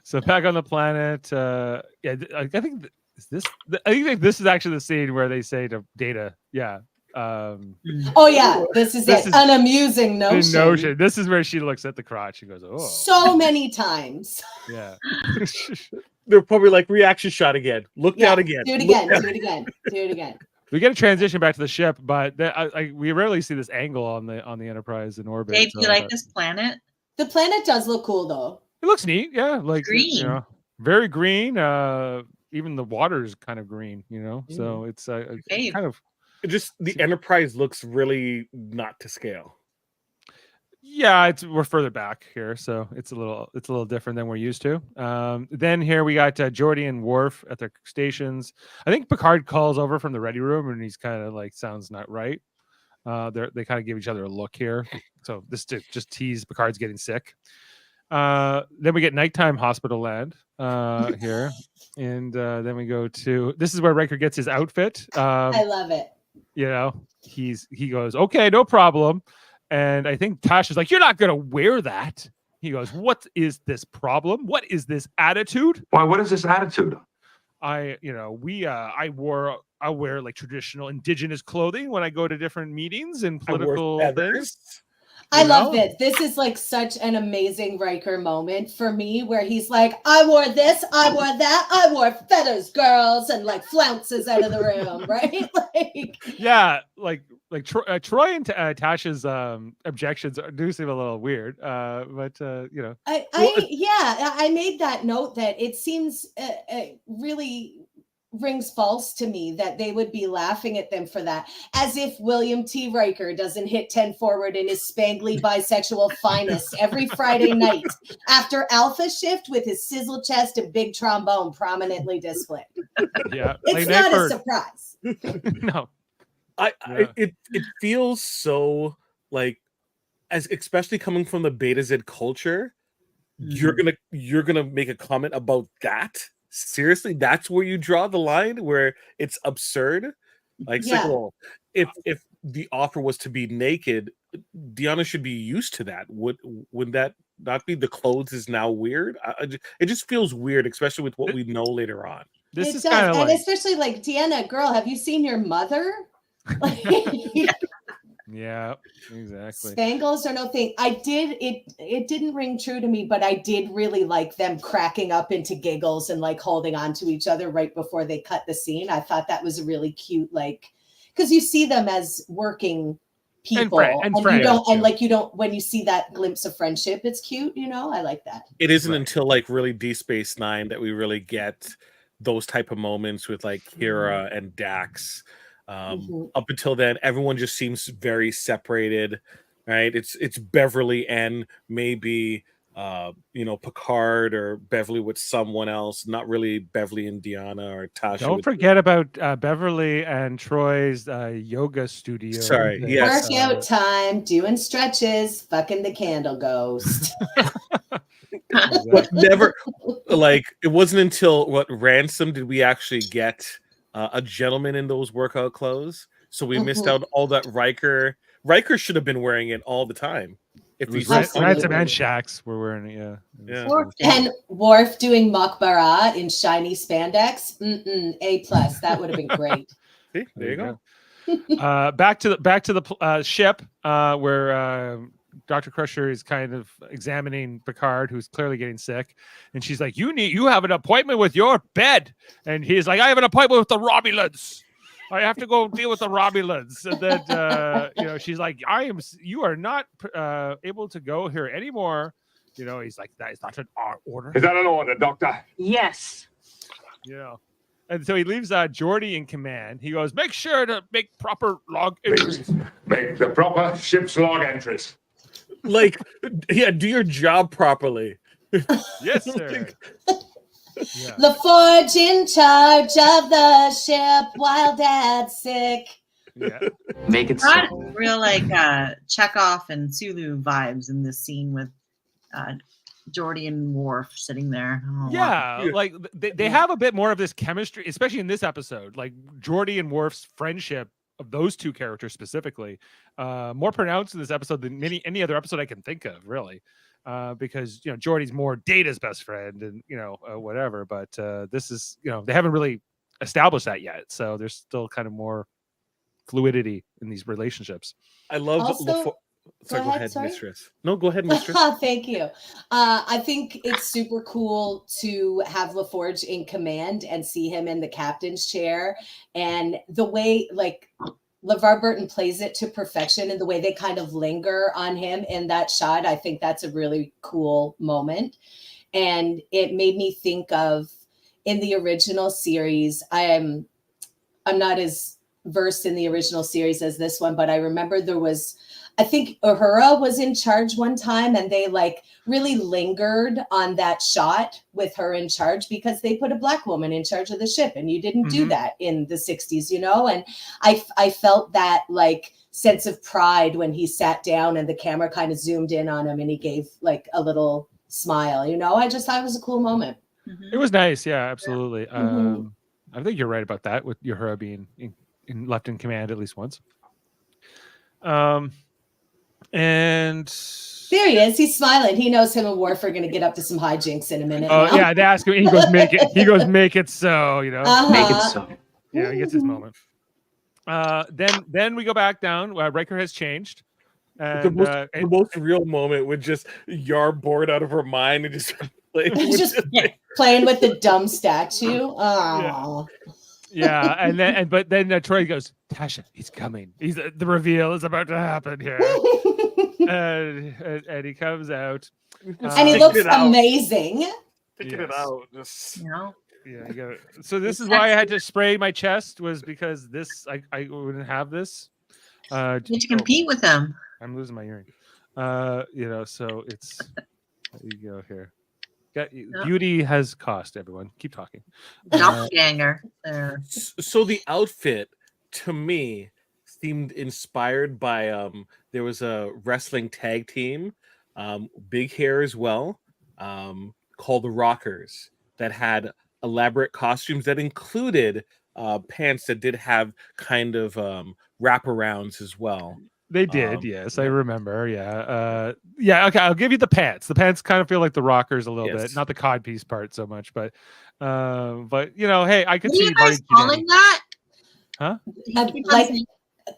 So back on the planet. I think this is actually the scene where they say to Data, yeah. Oh yeah, this is an amusing notion. This is where she looks at the crotch. She goes, "Oh." So many times. Yeah. They're probably like, reaction shot again. Look down again. Do it again. Do it again. Do it again. We get a transition back to the ship, but we rarely see this angle on the Enterprise in orbit. Dave, do you like this planet? The planet does look cool though. It looks neat, yeah. Like green. Very green. Even the water is kind of green, So it's kind of. Just the Enterprise looks really not to scale. Yeah, we're further back here, so it's a little different than we're used to. Then here we got Geordi and Worf at their stations. I think Picard calls over from the ready room, and he's kind of like, sounds not right. They kind of give each other a look here, so this to just tease Picard's getting sick. Then we get nighttime hospital land here, and then we go to this is where Riker gets his outfit. I love it. He goes, "Okay, no problem." And I think Tash is like, "You're not going to wear that." He goes, "What is this problem? What is this attitude?" Why, what is this attitude? I wear like traditional indigenous clothing when I go to different meetings and political things. I love this. This is like such an amazing Riker moment for me, where he's like, "I wore this, I wore that, I wore feathers, girls," and like flounces out of the room, right? Yeah, like Troy and Tasha's objections do seem a little weird, but I made that note that it seems really rings false to me that they would be laughing at them for that, as if William T. Riker doesn't hit 10 forward in his spangly bisexual finest every Friday night after Alpha shift with his sizzle chest and big trombone prominently displayed. Yeah, it's not a surprise. No. It feels so like, as especially coming from the Beta Z culture, you're gonna make a comment about that? Seriously, that's where you draw the line, where it's absurd. Like, it's like, Yeah. well, if the offer was to be naked, Deanna should be used to that. Would that not be the clothes is now weird? It just feels weird, especially with what we know later on. This It is does, kind of and like, especially like Deanna, girl, have you seen your mother? Like, yeah, exactly. Spangles are no thing. It didn't ring true to me, but I did really like them cracking up into giggles and like holding on to each other right before they cut the scene. I thought that was a really cute, like, because you see them as working people, and you friends, don't, and yeah. like you don't, when you see that glimpse of friendship, it's cute. I like that. It isn't Right. until like really Deep Space Nine that we really get those type of moments with like Kira and Dax. Up until then, everyone just seems very separated, right? It's Beverly and maybe Picard or Beverly with someone else, not really Beverly and Deanna or Tasha. Don't forget about Beverly and Troy's yoga studio. Sorry, thing. yes. Workout time, doing stretches, fucking the candle ghost. But never, like, it wasn't until Ransom did we actually get a gentleman in those workout clothes. So we missed out all that. Riker should have been wearing it all the time. If he's Ransom and Shax were wearing it, yeah. And Worf doing Makbara in shiny spandex. A+. That would have been great. See, there you go. Back to the ship where Dr. Crusher is kind of examining Picard, who's clearly getting sick, and she's like, "You have an appointment with your bed," and he's like, "I have an appointment with the Romulans. I have to go deal with the Romulans." And then she's like, "You are not able to go here anymore." He's like, "That is not an order." Is that an order, Doctor? Yes. And so he leaves Geordi in command. He goes, "Make sure to make proper log entries." Make the proper ship's log entries. Like, yeah, do your job properly. Yes, sir. Yeah. The Forge in charge of the ship while Dad's sick. Yeah. Make it Got so. real like Chekhov and Sulu vibes in this scene with Geordi and Worf sitting there. Oh, Yeah, wow. like they have a bit more of this chemistry, especially in this episode. Like Geordi and Worf's friendship of those two characters specifically, more pronounced in this episode than any other episode I can think of, really. Because Geordi's more Data's best friend, and whatever. But this is they haven't really established that yet, so there's still kind of more fluidity in these relationships. I love. Also, Sorry, go ahead, sorry? mistress. No, go ahead, mistress. Thank you. I think it's super cool to have LaForge in command and see him in the captain's chair, and the way like LeVar Burton plays it to perfection, and the way they kind of linger on him in that shot, I think that's a really cool moment. And it made me think of in the original series. I'm not as versed in the original series as this one, but I remember I think Uhura was in charge one time, and they like really lingered on that shot with her in charge because they put a Black woman in charge of the ship, and you didn't do that in the 60s, and I felt that like sense of pride when he sat down and the camera kind of zoomed in on him and he gave like a little smile, I just thought it was a cool moment. It was nice, yeah, absolutely. Yeah. I think you're right about that, with Uhura being left in command at least once. And there he is. He's smiling. He knows him and Worf are going to get up to some hijinks in a minute. oh now. yeah, they ask him. He goes, "Make it." He goes, "Make it so." Make it so. Yeah, he gets his moment. Then we go back down. Riker has changed. And, The most real moment with just Yar bored out of her mind and just playing with Just playing with the dumb statue. Oh. Yeah, but then Troy goes, "Tasha, he's coming. The reveal is about to happen here." and he comes out, And he looks amazing. Picking it out. Just Yeah, you got it. So this is why I had to spray my chest, was because this I wouldn't have this. Need to compete with them. I'm losing my hearing. So it's there you go here. Beauty has cost, everyone. Keep talking. Doppelganger. There. So the outfit, to me, seemed inspired by there was a wrestling tag team, big hair as well, called the Rockers, that had elaborate costumes that included pants that did have kind of wraparounds as well. They did, yes, I yeah. remember. Yeah, okay. I'll give you the pants. The pants kind of feel like the Rockers a little bit, Yes. not the codpiece part so much, but you know, hey, I could What are see you guys calling that? Huh? You keep on Like saying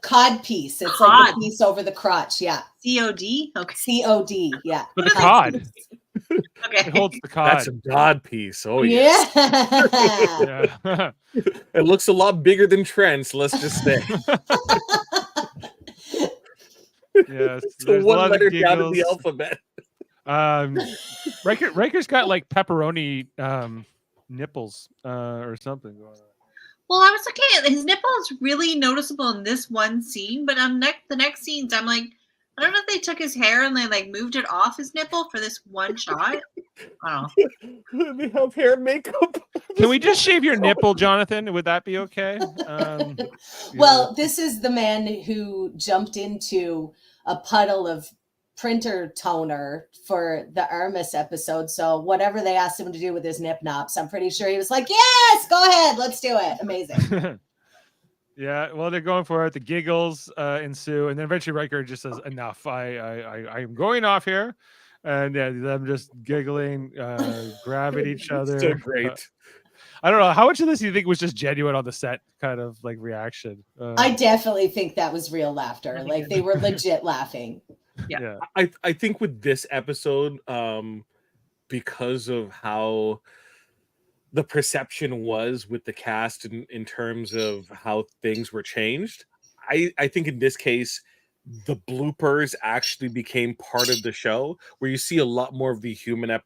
cod piece. It's like Cod. the piece over the crotch. Yeah. COD? Okay. COD. Yeah. But the What are cod, those? it Okay. holds the That's cod. a god piece. Oh yeah. Yeah. Yeah. It looks a lot bigger than Trent's, let's just say. Yes, It's there's a one lot of letter down in the giggles. alphabet. Riker's got like pepperoni nipples or something going on. Well, I was looking at his nipple is really noticeable in this one scene, but on the next scenes, I'm like, I don't know if they took his hair and they like moved it off his nipple for this one shot. I don't know. They have hair and makeup. Can we just shave your nipple, Jonathan? Would that be okay? Well, this is the man who jumped into a puddle of printer toner for the Ermis episode. So whatever they asked him to do with his nip nops, I'm pretty sure he was like, yes, go ahead. Let's do it. Amazing. Yeah, well, they're going for it. The giggles ensue, and then eventually Riker just says, "Enough! I am going off here," and yeah, them just giggling, grab at each other. So great. I don't know how much of this you think was just genuine on the set, kind of like reaction. I definitely think that was real laughter. Like they were legit laughing. Yeah. I think with this episode, because of how the perception was with the cast in terms of how things were changed, I think in this case the bloopers actually became part of the show, where you see a lot more of the human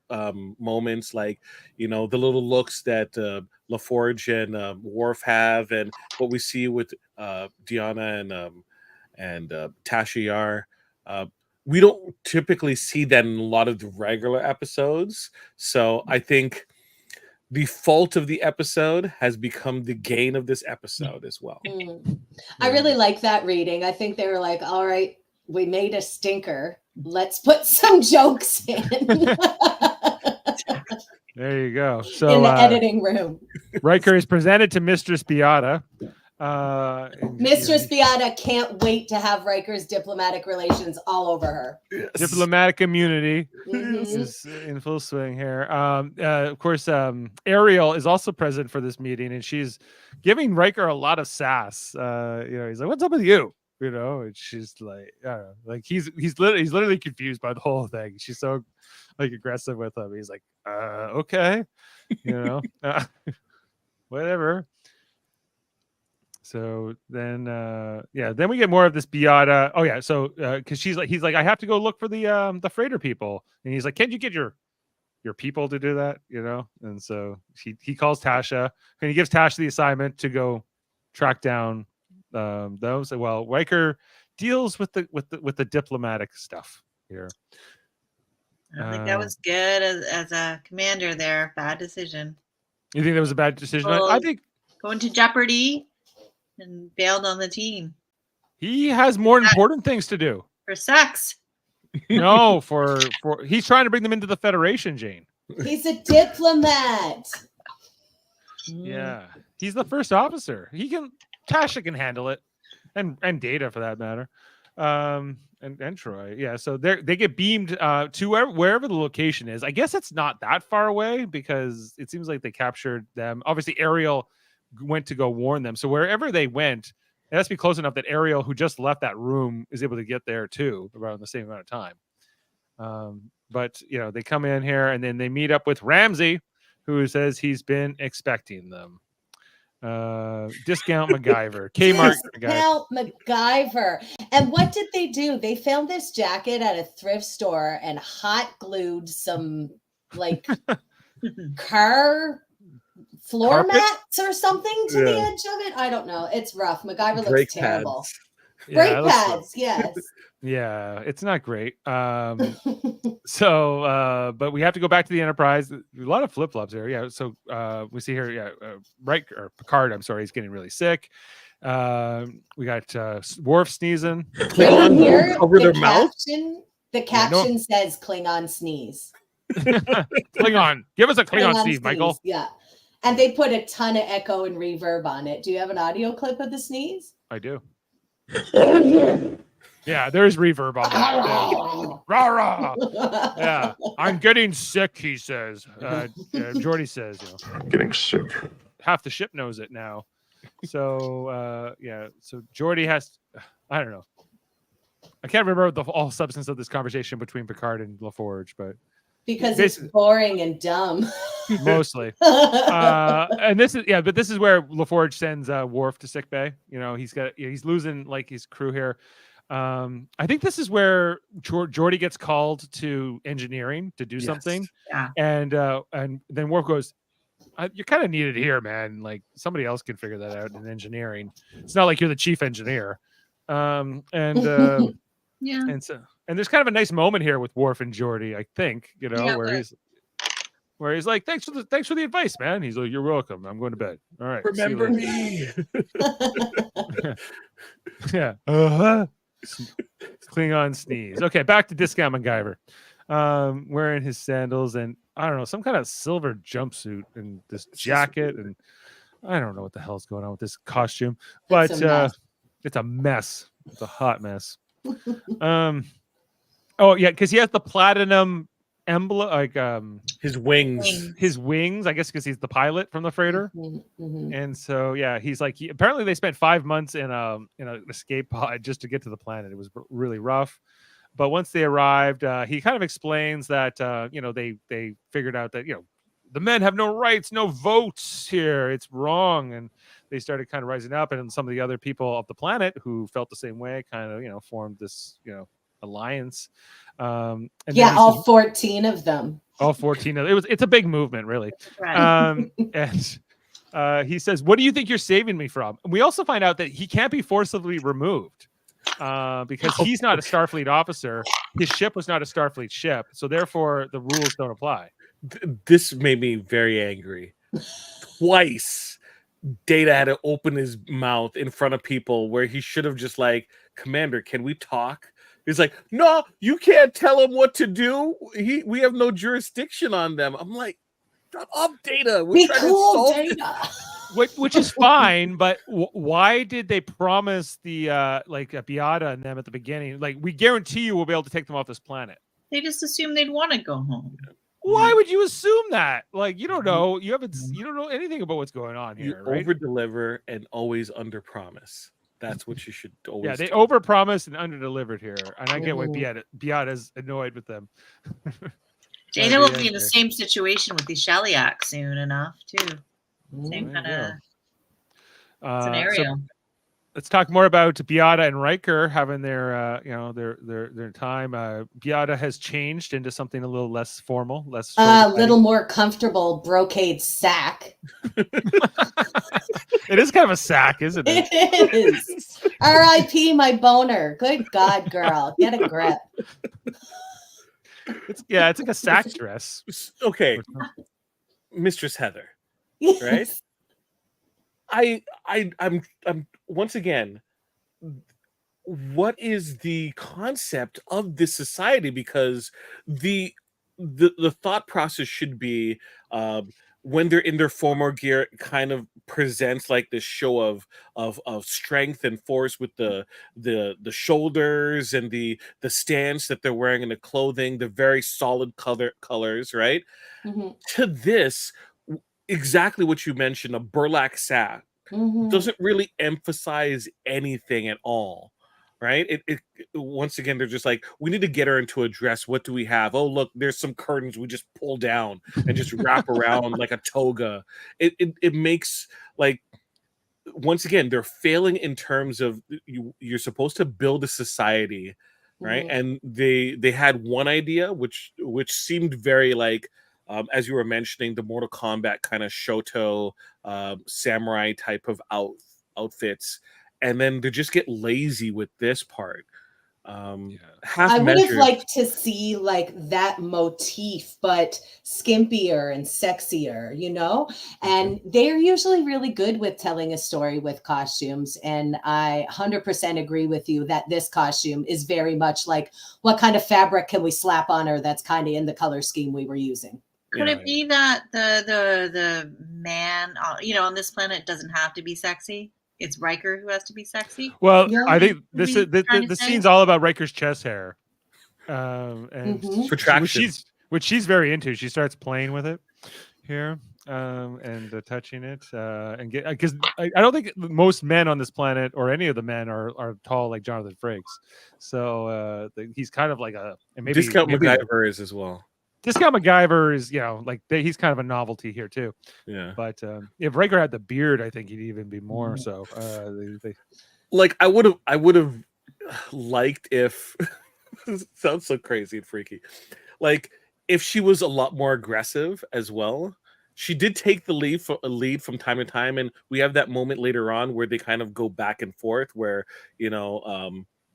moments, like, you know, the little looks that LaForge and Worf have, and what we see with Deanna and Tasha Yar. We don't typically see that in a lot of the regular episodes, so I think the fault of the episode has become the gain of this episode as well. I really like that reading. I think they were like, all right, we made a stinker. Let's put some jokes in. There you go. So in the editing room. Riker is presented to Mistress Beata. Mistress Beata can't wait to have Riker's diplomatic relations all over her. Yes. Diplomatic immunity Mhm. is in full swing here. Of course, Ariel is also present for this meeting, and she's giving Riker a lot of sass. You know, he's like, "What's up with you?" You know, and she's like, I don't know, like he's literally confused by the whole thing. She's so like aggressive with him. He's like, okay, you know, whatever. So then, then we get more of this Beata. Oh yeah, so because he's like, I have to go look for the freighter people, and he's like, can't you get your people to do that? You know, and so he calls Tasha, and he gives Tasha the assignment to go track down those. Well, Riker deals with the diplomatic stuff here. I think that was good as a commander there. Bad decision. You think that was a bad decision? Well, I think going to jeopardy and bailed on the team he has more important things to do. for sex. No, for he's trying to bring them into the Federation, Jane. He's a diplomat. Yeah, he's the first officer. Tasha can handle it, and Data for that matter, and Troy. Yeah, so they get beamed to wherever the location is. I guess it's not that far away because it seems like they captured them. Obviously, Ariel went to go warn them. So wherever they went, it has to be close enough that Ariel, who just left that room, is able to get there too around the same amount of time. But you know, they come in here and then they meet up with Ramsey, who says he's been expecting them. Discount MacGyver, Kmart Discount MacGyver. And what did they do? They found this jacket at a thrift store and hot glued some like car floor Carpet? mats or something to the Yeah. edge of it. I don't know. It's rough. MacGyver looks Brake terrible. pads. Brake Yeah, it looks pads, yes. Yeah, it's not great. So, but we have to go back to the Enterprise. A lot of flip flops here. Yeah. So we see here, Picard. I'm sorry, he's getting really sick. We got Worf sneezing. Klingon Here, over their mouth. The caption says Klingon sneeze. Klingon. Give us a Klingon sneeze, Michael. Yeah. And they put a ton of echo and reverb on it. Do you have an audio clip of the sneeze? I do. Yeah, there's reverb on that. Rah, rah. Yeah, I'm getting sick, he says. Geordi says, Getting sick. half the ship knows it now. So, so Geordi has, I don't know. I can't remember the all substance of this conversation between Picard and LaForge, but because it's boring and dumb. Mostly. And this is where LaForge sends Worf to sickbay. He's losing like his crew here. I think this is where Geordi gets called to engineering to do something. Yeah. And then Worf goes, you're kind of needed here, man. Like somebody else can figure that out in engineering. It's not like you're the chief engineer. Yeah. And there's kind of a nice moment here with Worf and Geordi, I think, where he's like, thanks for the advice, man. He's like, you're welcome. I'm going to bed. All right. Remember me. Yeah. Klingon sneeze. Okay, back to Discount MacGyver. Wearing his sandals and I don't know, some kind of silver jumpsuit and this jacket, and I don't know what the hell's going on with this costume, but it's a mess. It's a hot mess. Oh yeah, because he has the platinum emblem, like his wings, I guess, because he's the pilot from the freighter. And so yeah, he's like, apparently they spent 5 months in an escape pod just to get to the planet. It was really rough, but once they arrived, he kind of explains that they figured out that the men have no rights, no votes here, it's wrong. And they started kind of rising up, and some of the other people of the planet who felt the same way kind of formed this alliance. And all 14 of them. All 14 of it. It's a big movement, really. Right. And he says, what do you think you're saving me from? And we also find out that he can't be forcibly removed because he's not a Starfleet officer. His ship was not a Starfleet ship, so therefore the rules don't apply. This made me very angry. Twice Data had to open his mouth in front of people where he should have just like, Commander, can we talk? He's like, no, you can't tell him what to do. We have no jurisdiction on them. I'm like, shut up, Data. We're trying to solve Data. Which is fine, but why did they promise the Beata and them at the beginning? Like, we guarantee you we'll be able to take them off this planet. They just assumed they'd want to go home. Why would you assume that? Like, you don't know. You don't know anything about what's going on here, right? Over deliver and always under promise. That's what you should always. Yeah, they over promised and under delivered here, and I get why Beata's annoyed with them. Data will be in the same situation with these Shellyak soon enough too. Same kind of scenario. So let's talk more about Beata and Riker having their time. Beata has changed into something a little less formal, less little more comfortable brocade sack. It is kind of a sack, isn't it? It is. R.I.P. my boner. Good God, girl, get a grip. It's like a sack dress. Okay, Mistress Heather, right? I'm once again, what is the concept of this society? Because the thought process should be when they're in their former gear, it kind of presents like this show of strength and force with the shoulders and the stance that they're wearing in the clothing, the very solid colors, right? To this, exactly what you mentioned, a burlap sack doesn't really emphasize anything at all, right? It once again, they're just like, we need to get her into a dress. What do we have? Oh, look, there's some curtains we just pull down and just wrap around like a toga. It makes, like, once again, they're failing in terms of you're supposed to build a society, right? And they had one idea which seemed very like, as you were mentioning, the Mortal Kombat kind of Shoto samurai type of outfits, and then they just get lazy with this part. half I would have measured. liked to see like that motif, but skimpier and sexier, you know? And they're usually really good with telling a story with costumes. And I 100% agree with you that this costume is very much like, what kind of fabric can we slap on her that's kind of in the color scheme we were using? Could it be that the man, on this planet doesn't have to be sexy? It's Riker who has to be sexy. Well, Yeah. I think this is trying to the say? scene's all about Riker's chest hair, and Mhm. Protraction. which she's very into. She starts playing with it here, and touching it, and get because I don't think most men on this planet or any of the men are tall like Jonathan Frakes. So he's kind of like maybe Discount maybe MacGyver is as well. Discount MacGyver is he's kind of a novelty here too. Yeah. But if Riker had the beard, I think he'd even be more so. Like I would have liked if this sounds so crazy and freaky. Like if she was a lot more aggressive as well. She did take the lead from time to time, and we have that moment later on where they kind of go back and forth, where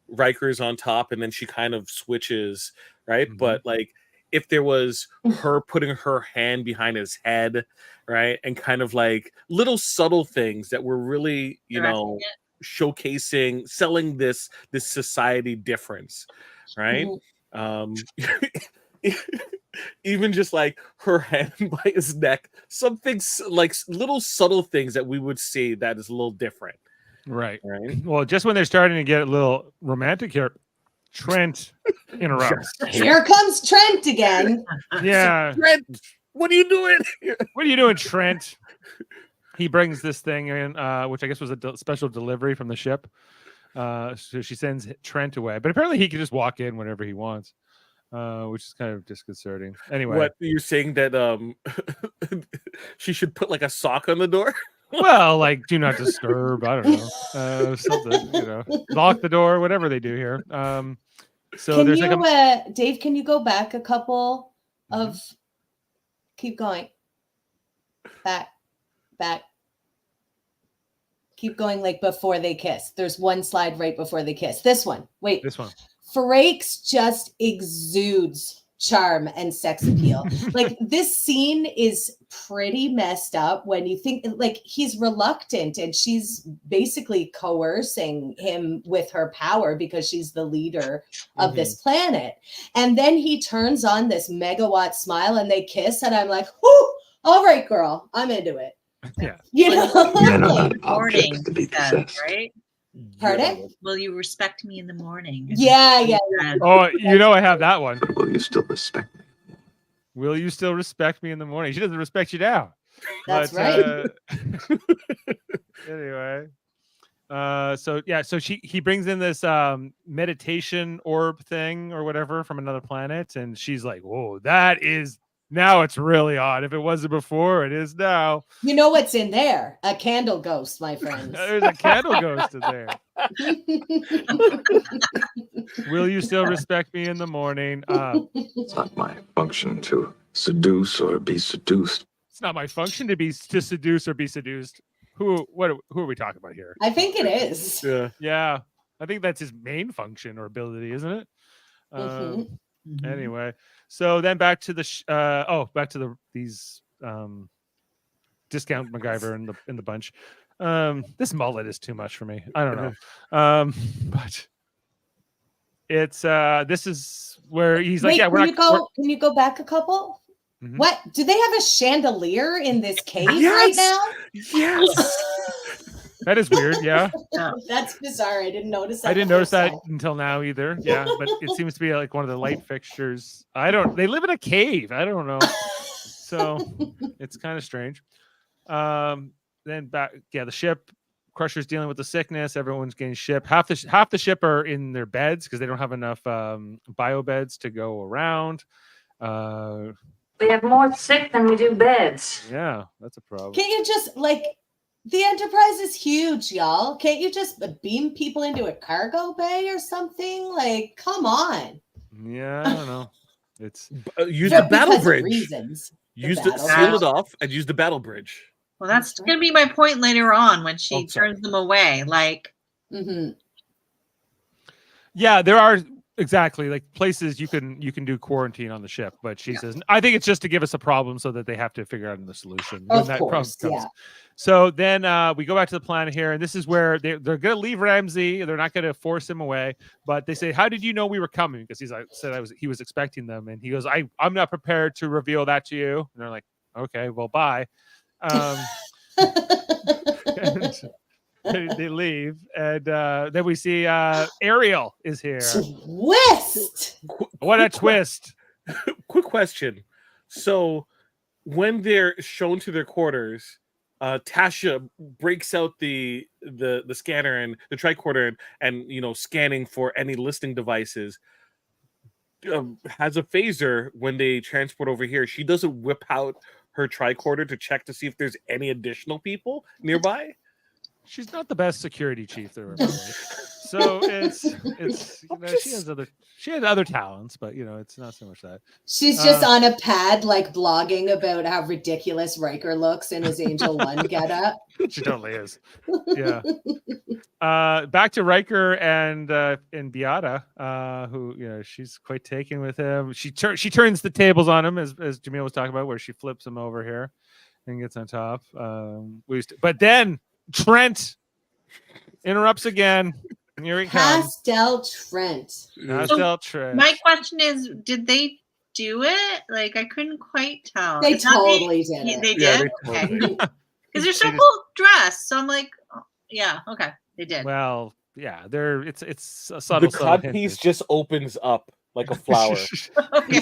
Riker's on top, and then she kind of switches, right? Mhm. But like if there was her putting her hand behind his head, right, and kind of like little subtle things that were really, Directing showcasing, selling this society difference, right? Even just like her hand by his neck, something like little subtle things that we would see that is a little different, Right. right? Well, just when they're starting to get a little romantic here, Trent interrupts. Here comes Trent again. Yeah. Trent, what are you doing? What are you doing, Trent? He brings this thing in, which I guess was a special delivery from the ship. So she sends Trent away, but apparently he can just walk in whenever he wants, which is kind of disconcerting. Anyway, What you're saying that she should put like a sock on the door? well, like do not disturb. I don't know, something. Lock the door, whatever they do here. So Can there's you, like Dave? Can you go back a couple of? Keep going. Back. Keep going, like before they kiss. There's one slide right before they kiss. This one. Wait. this one. Frakes just exudes charm and sex appeal. Like this scene is pretty messed up when you think like he's reluctant and she's basically coercing him with her power because she's the leader of this planet. And then he turns on this megawatt smile and they kiss and I'm like, whoo, all right, girl, I'm into it. Yeah. You know, Men are like, not objects to be possessed. right? pardon? Will you respect me in the morning? Yeah. Oh, I have that one. Will you still respect me? Will you still respect me in the morning? She doesn't respect you now. That's right. Anyway, so he brings in this meditation orb thing or whatever from another planet, and she's like, "Whoa, that is now it's really odd. If it wasn't before, it is now." You know what's in there? A candle ghost, my friends. There's a candle ghost in there. Will you still respect me in the morning? It's not my function to seduce or be seduced. It's not my function to seduce or be seduced. Who are we talking about here? I think it is. Yeah, I think that's his main function or ability, isn't it? Anyway, so then back to these discount MacGyver in the bunch. This mullet is too much for me. I don't know. But it's this is where he's like, Wait, yeah, can you go back a couple? Mhm. What? Do they have a chandelier in this cave right now? Yes. That is weird. Yeah. That's bizarre. I didn't notice that. I didn't the notice first that time. until now either. Yeah, but it seems to be like one of the light fixtures. They live in a cave. I don't know. So it's kind of strange. Then back, the ship. Crusher's dealing with the sickness. Everyone's getting shipped. Half the ship are in their beds because they don't have enough bio beds to go around. We have more sick than we do beds. Yeah, that's a problem. Can't you just the Enterprise is huge, y'all. Can't you just beam people into a cargo bay or something? Like, come on. Yeah, I don't know. It's Use Yeah, the battle because of bridge. reasons. Use The the battle seal bridge. it off and use the battle bridge. Well, that's going to be my point later on when she Oh, sorry. turns them away. Like, Mm-hmm. Yeah, there are exactly like places you can do quarantine on the ship, but she says I think it's just to give us a problem so that they have to figure out the solution when Of that problem course, comes. yeah. So then we go back to the planet here, and this is where they're going to leave Ramsey. They're not going to force him away, but they say, "How did you know we were coming?" Because he was expecting them, and he goes, "I'm not prepared to reveal that to you." And they're like, "Okay, well, bye." And they leave, and then we see Ariel is here. Twist. What a twist! Quick question. So when they're shown to their quarters, Tasha breaks out the scanner and the tricorder and scanning for any listening devices. Has a phaser when they transport over here. She doesn't whip out her tricorder to check to see if there's any additional people nearby. She's not the best security chief there ever was. So it's she has other talents, but it's not so much that. She's just on a pad like blogging about how ridiculous Riker looks in his Angel 1 getup. She totally is. Yeah. Back to Riker and Beata, who she's quite taken with him. She turns the tables on him as Jaemeel was talking about, where she flips him over here and gets on top. But then Trent interrupts again. Here he comes. Pastel Trent. Trent. My question is, did they do it? Like, I couldn't quite tell. They totally did it. They did? Yeah, they totally Okay. Because they're so cool dressed. So I'm like, oh, yeah, okay. They did. Well, yeah, it's a subtle. The cod piece just opens up like a flower. Okay.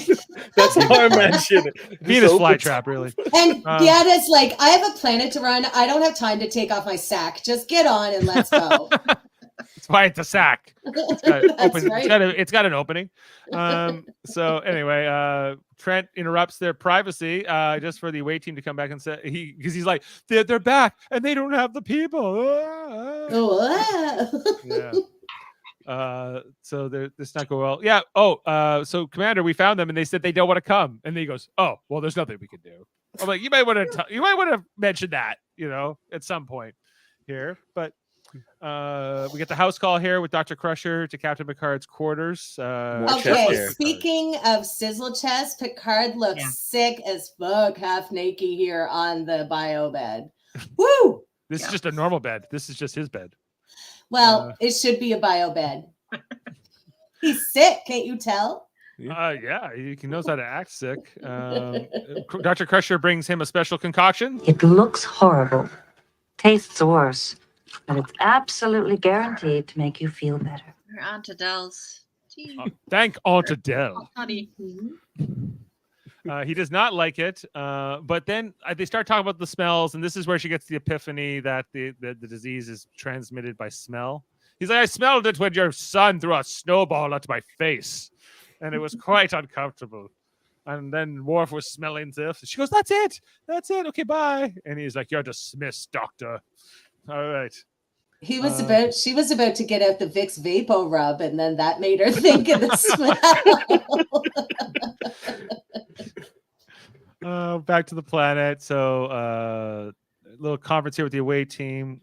That's how I mentioned it. Venus flytrap, really. And Beata's like, I have a planet to run. I don't have time to take off my sack. Just get on and let's go. That's why it's a sack. It's got an opening. So anyway, Trent interrupts their privacy just for the away team to come back and say because he's like they're back and they don't have the people. Yeah. So this not go well. Yeah. So Commander, we found them and they said they don't want to come. And then he goes, "Oh, well, there's nothing we can do." I'm like, you might want to mention that, at some point here. But we get the house call here with Dr. Crusher to Captain Picard's quarters. Okay, speaking of sizzle chest, Picard looks sick as fuck, half naked here on the bio bed. Woo! This is just a normal bed. This is just his bed. Well, it should be a bio bed. He's sick, can't you tell? Yeah, he knows how to act sick. Dr. Crusher brings him a special concoction. It looks horrible. Tastes worse. But it's absolutely guaranteed to make you feel better. Her Aunt Adele's tea. Thank Aunt Adele. Honey. He does not like it, but then they start talking about the smells, and this is where she gets the epiphany that the disease is transmitted by smell. He's like, I smelled it when your son threw a snowball at my face, and it was quite uncomfortable. And then Worf was smelling this. She goes, that's it. Okay, bye. And he's like, you're dismissed, doctor. All right. She was about to get out the Vicks Vapo Rub, and then that made her think of the smell. Back to the planet. So a little conference here with the away team.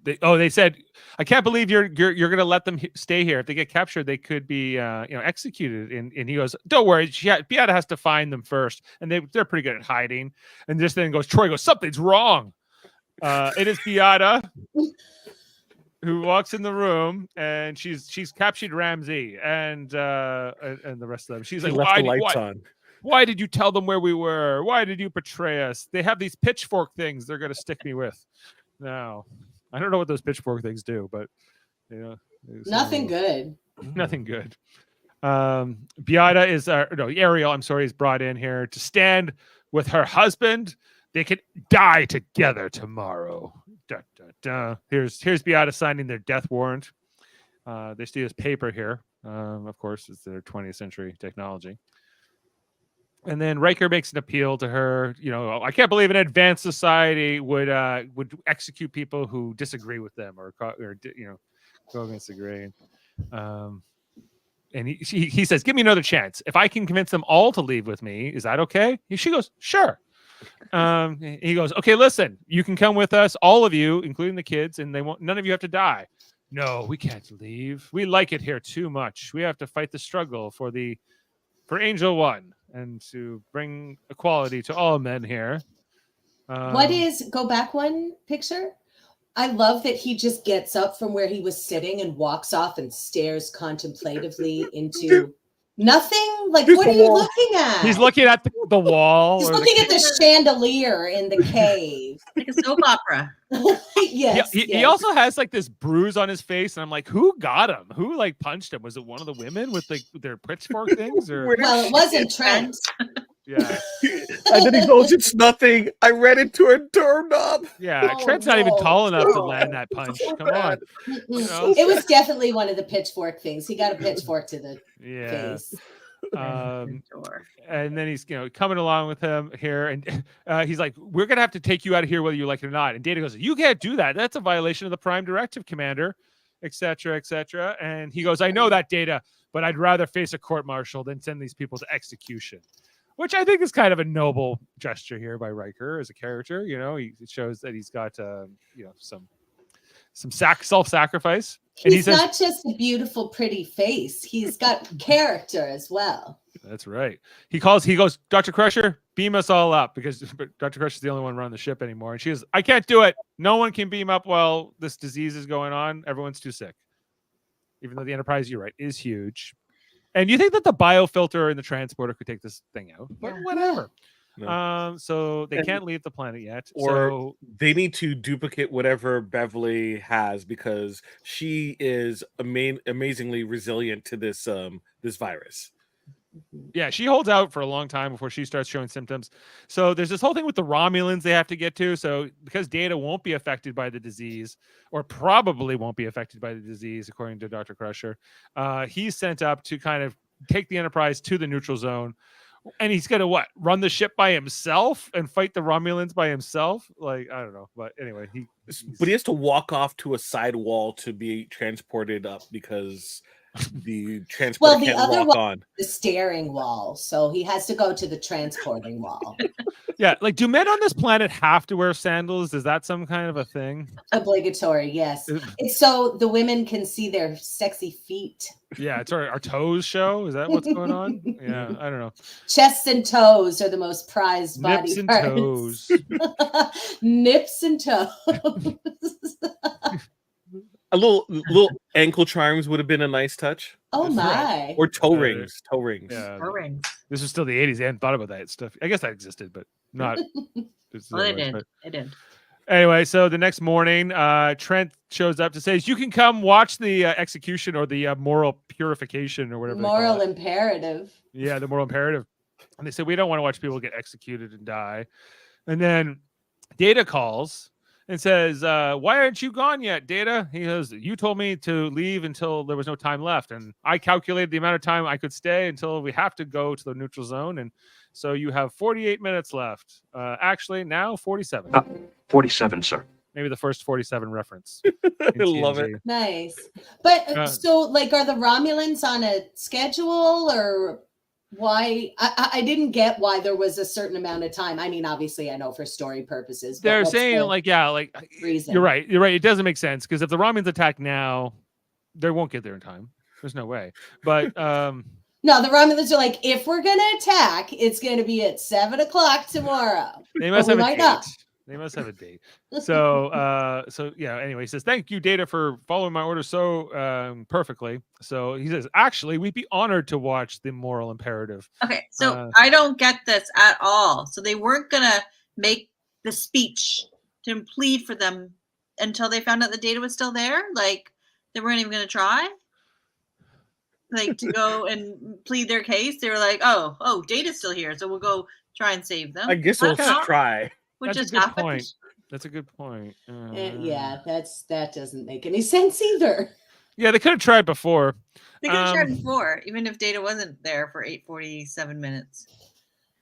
They said, I can't believe you're going to let them stay here. If they get captured, they could be executed. And he goes, don't worry, Beata has to find them first, and they're pretty good at hiding. And just then Troy goes, something's wrong. It is Beata who walks in the room, and she's captured Ramsey and the rest of them. She's like, left the lights on. Why did you tell them where we were? Why did you betray us? They have these pitchfork things they're going to stick me with. Now, I don't know what those pitchfork things do, but nothing good. Nothing good. Beata is Ariel, I'm sorry, is brought in here to stand with her husband. They could die together tomorrow. Dun, dun, dun. Here's Beata signing their death warrant. They still use paper here. Of course, it's their 20th century technology. And then Riker makes an appeal to her. I can't believe an advanced society would execute people who disagree with them or go against the grain. And he says, "Give me another chance. If I can convince them all to leave with me, is that okay?" She goes, "Sure." He goes, "Okay, listen. You can come with us, all of you, including the kids, and none of you have to die." No, we can't leave. We like it here too much. We have to fight the struggle for Angel One and to bring equality to all men here. Go back one picture? I love that he just gets up from where he was sitting and walks off and stares contemplatively into nothing. Like, what are you looking at? He's looking at the wall. He's or looking at the chandelier in the cave. Like a soap opera. Yes, He yes. also has like this bruise on his face, and I'm like, who got him? Who like punched him? Was it one of the women with like their pitchfork things? Or Well, it wasn't Trent. yeah, And then he goes, "It's nothing. I ran into a doorknob." yeah. Oh, Trent's not even no. tall enough to land that punch. So Come on. bad. Mm-mm. It was definitely one of the pitchfork things. He got a pitchfork to the Yeah. face. Sure. And then he's coming along with him here, and he's like, "We're gonna have to take you out of here whether you like it or not." And Data goes, "You can't do that. That's a violation of the Prime Directive, Commander," etc., etc. And he goes, "I know that, Data, but I'd rather face a court-martial than send these people to execution," which I think is kind of a noble gesture here by Riker as a character. It shows that he's got some self-sacrifice. And He's not just a beautiful, pretty face. He's got character as well. That's right. He goes, "Dr. Crusher, beam us all up," because Dr. Crusher's the only one running the ship anymore. And she goes, "I can't do it. No one can beam up while this disease is going on. Everyone's too sick." Even though the Enterprise, you're right, is huge. And you think that the biofilter in the transporter could take this thing out, but whatever. No. So they can't leave the planet yet. Or So they need to duplicate whatever Beverly has because she is amazingly resilient to this virus. yeah, she holds out for a long time before she starts showing symptoms. So there's this whole thing with the Romulans they have to get to. So because Data won't be affected by the disease, or probably won't be affected by the disease, according to Dr. Crusher, he's sent up to kind of take the Enterprise to the neutral zone. And he's gonna run the ship by himself and fight the Romulans by himself? Like, I don't know, but anyway, But he has to walk off to a side wall to be transported up because the transporter the can't other walk one, on. the steering wall. So he has to go to the transporting wall. yeah. Like, do men on this planet have to wear sandals? Is that some kind of a thing? Obligatory, yes. It's so the women can see their sexy feet. Yeah, it's our toes show. Is that what's going on? Yeah, I don't know. Chests and toes are the most prized body Nips and parts. toes. Nips and toes. A little ankle charms would have been a nice touch. Oh That's my. right. Or toe rings. Toe rings. Yeah. Or rings. This was still the 80s. They hadn't thought about that stuff. I guess that existed, but not. Well, it did. It did. Anyway, so the next morning, Trent shows up to say, "You can come watch the execution or the moral purification or whatever." Moral imperative. Yeah, the moral imperative. And they said, "We don't want to watch people get executed and die." And then Data calls and says, "Why aren't you gone yet, Data?" He goes, "You told me to leave until there was no time left. And I calculated the amount of time I could stay until we have to go to the neutral zone. And so you have 48 minutes left. Actually, now 47. 47, sir. Maybe the first 47 reference." I love it. Nice. But so like are the Romulans on a schedule or why? I didn't get why there was a certain amount of time. I mean, obviously I know for story purposes. But They're what's saying the reason? You're right. It doesn't make sense because if the Romulans attack now, they won't get there in time. There's no way. But no, the Romulans are like, if we're gonna attack, it's gonna be at 7:00 tomorrow. they must But have we a might date. not. They must have a date. So yeah, anyway, he says, "Thank you, Data, for following my orders so perfectly." So he says, "Actually, we'd be honored to watch the moral imperative." Okay, so I don't get this at all. So they weren't gonna make the speech to plead for them until they found out the Data was still there? Like they weren't even gonna try? Like to go and plead their case? They were like, oh, Data's still here, so we'll go try and save them. I guess we'll That's try. What That's just a good happened? point. That's a good point. Yeah, that doesn't make any sense either. Yeah, they could have tried before. They could have tried before, even if Data wasn't there for 8:47 minutes.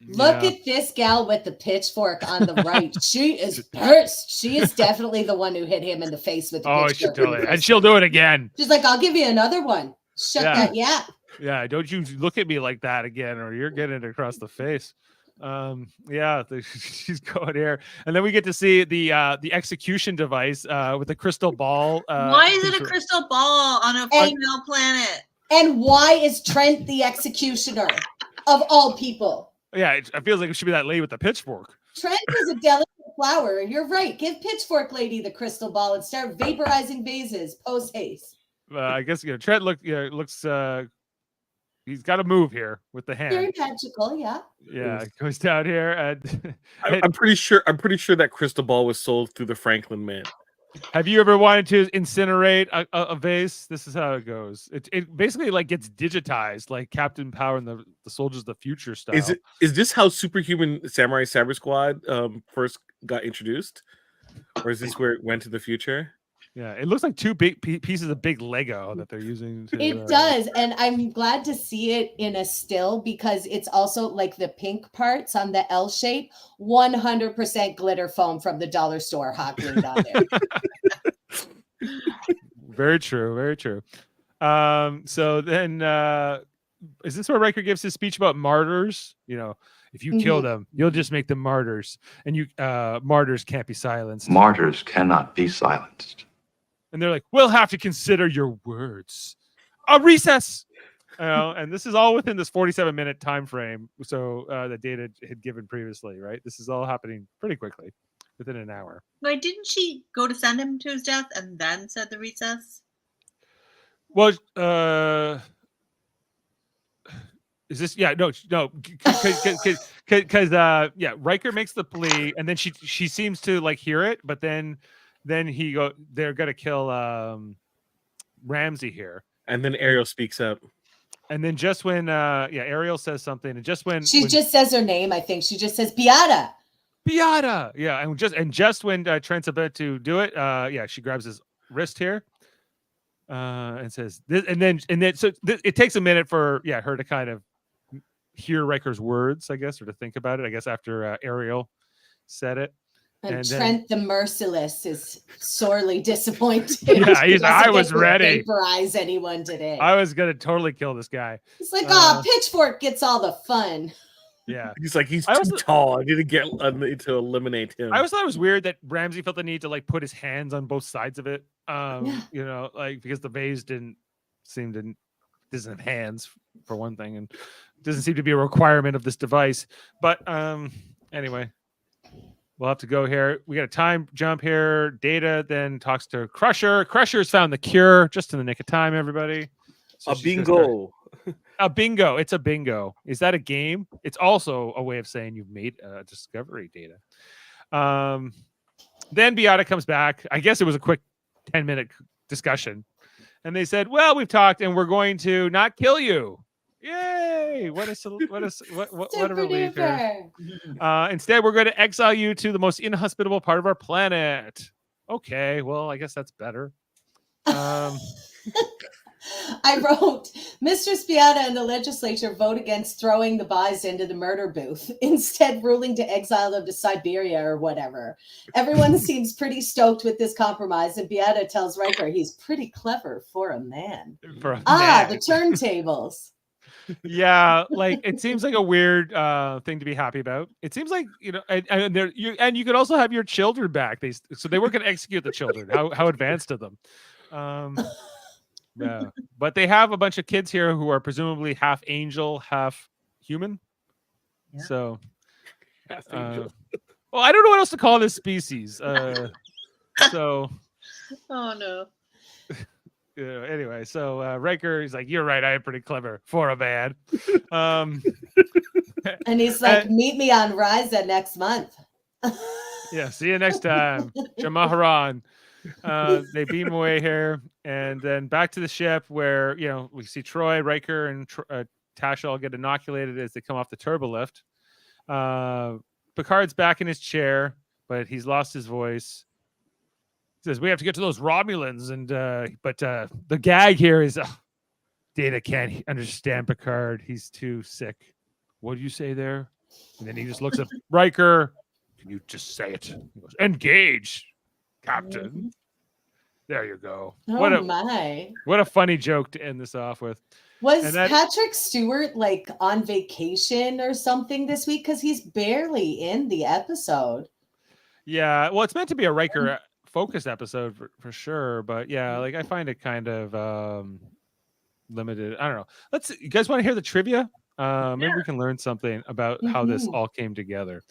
Look at this gal with the pitchfork on the right. She is pissed. She is definitely the one who hit him in the face with the Oh, pitchfork. and she'll do it again. She's like, I'll give you another one. Shut that yap. Yeah, don't you look at me like that again, or you're getting it across the face. She's going here, and then we get to see the execution device with the crystal ball. Why is it a crystal ball on a female planet? And why is Trent the executioner of all people? Yeah, it feels like it should be that lady with the pitchfork. Trent is a delicate flower. You're right. Give Pitchfork Lady the crystal ball and start vaporizing vases post haste. I guess Trent looks. He's got to move here with the hand. Very magical, yeah. Yeah, it goes down here, and I'm pretty sure that crystal ball was sold through the Franklin Mint. have you ever wanted to incinerate a vase? This is how it goes. It basically like gets digitized, like Captain Power and the Soldiers of the Future style. Is this how Superhuman Samurai Cyber Squad first got introduced, or is this where it went to the future? Yeah, it looks like two big pieces of big Lego that they're using. It does, and I'm glad to see it in a still because it's also like the pink parts on the L shape, 100% glitter foam from the dollar store hot glued on there. Very true, very true. So then, is this where Riker gives his speech about martyrs? If you kill them, you'll just make them martyrs, and martyrs can't be silenced. Martyrs cannot be silenced. And they're like, we'll have to consider your words. A recess. And this is all within this 47-minute time frame. So that Data had given previously, right? This is all happening pretty quickly, within an hour. Wait, didn't she go to send him to his death and then said the recess? Well, is this? Yeah, no, because Riker makes the plea, and then she seems to like hear it, but then they're gonna kill Ramsey here, and then Ariel speaks up, and then just when Ariel says something, and just when just says her name, I think she just says Beata, yeah, and just when Trent's about to do it, she grabs his wrist here, and says this, and then it takes a minute for her to kind of hear Riker's words, I guess, or to think about it, I guess, after Ariel said it. And Trent the Merciless is sorely disappointed. Yeah, I was ready. Vaporize anyone today. I was gonna totally kill this guy. It's like, Pitchfork gets all the fun. Yeah, he's too tall. I need to eliminate him. I always thought it was weird that Ramsey felt the need to like put his hands on both sides of it. Because the vase doesn't have hands for one thing, and doesn't seem to be a requirement of this device. But anyway. We'll have to go here. We got a time jump here. Data then talks to Crusher. Crusher's found the cure just in the nick of time, everybody. So a bingo. A bingo. It's a bingo. Is that a game? It's also a way of saying you've made a discovery, Data. Then Beata comes back. I guess it was a quick 10-minute discussion. And they said, well, we've talked and we're going to not kill you. Yay! What a relief here. Instead, we're going to exile you to the most inhospitable part of our planet. Okay, well, I guess that's better. I wrote, Mistress Beata and the legislature vote against throwing the buys into the murder booth, instead ruling to exile them to Siberia or whatever. Everyone seems pretty stoked with this compromise, and Beata tells Riker he's pretty clever for a man. The turntables. Yeah, like it seems like a weird thing to be happy about. It seems like, and you could also have your children back. So they weren't going to execute the children. How advanced of them. Yeah, but they have a bunch of kids here who are presumably half angel, half human. Yeah. So, well, I don't know what else to call this species. So, oh no. Anyway, so Riker, he's like, "You're right. I am pretty clever for a man." And he's like, "Meet me on Ryza next month." Yeah, see you next time, Jamaharan. They beam away here, and then back to the ship where we see Troy, Riker, and Tasha all get inoculated as they come off the turbolift. Picard's back in his chair, but he's lost his voice. He says, we have to get to those Romulans, and but the gag here is Data can't understand Picard. He's too sick. What do you say there? And then he just looks at Riker. Can you just say it? He goes, engage, Captain. There you go. Oh my. What a funny joke to end this off with. Was Patrick Stewart like on vacation or something this week? Because he's barely in the episode. Yeah, well, it's meant to be a Riker focused episode for sure, but yeah, like I find it kind of limited. I don't know. You guys want to hear the trivia? Maybe we can learn something about how this all came together.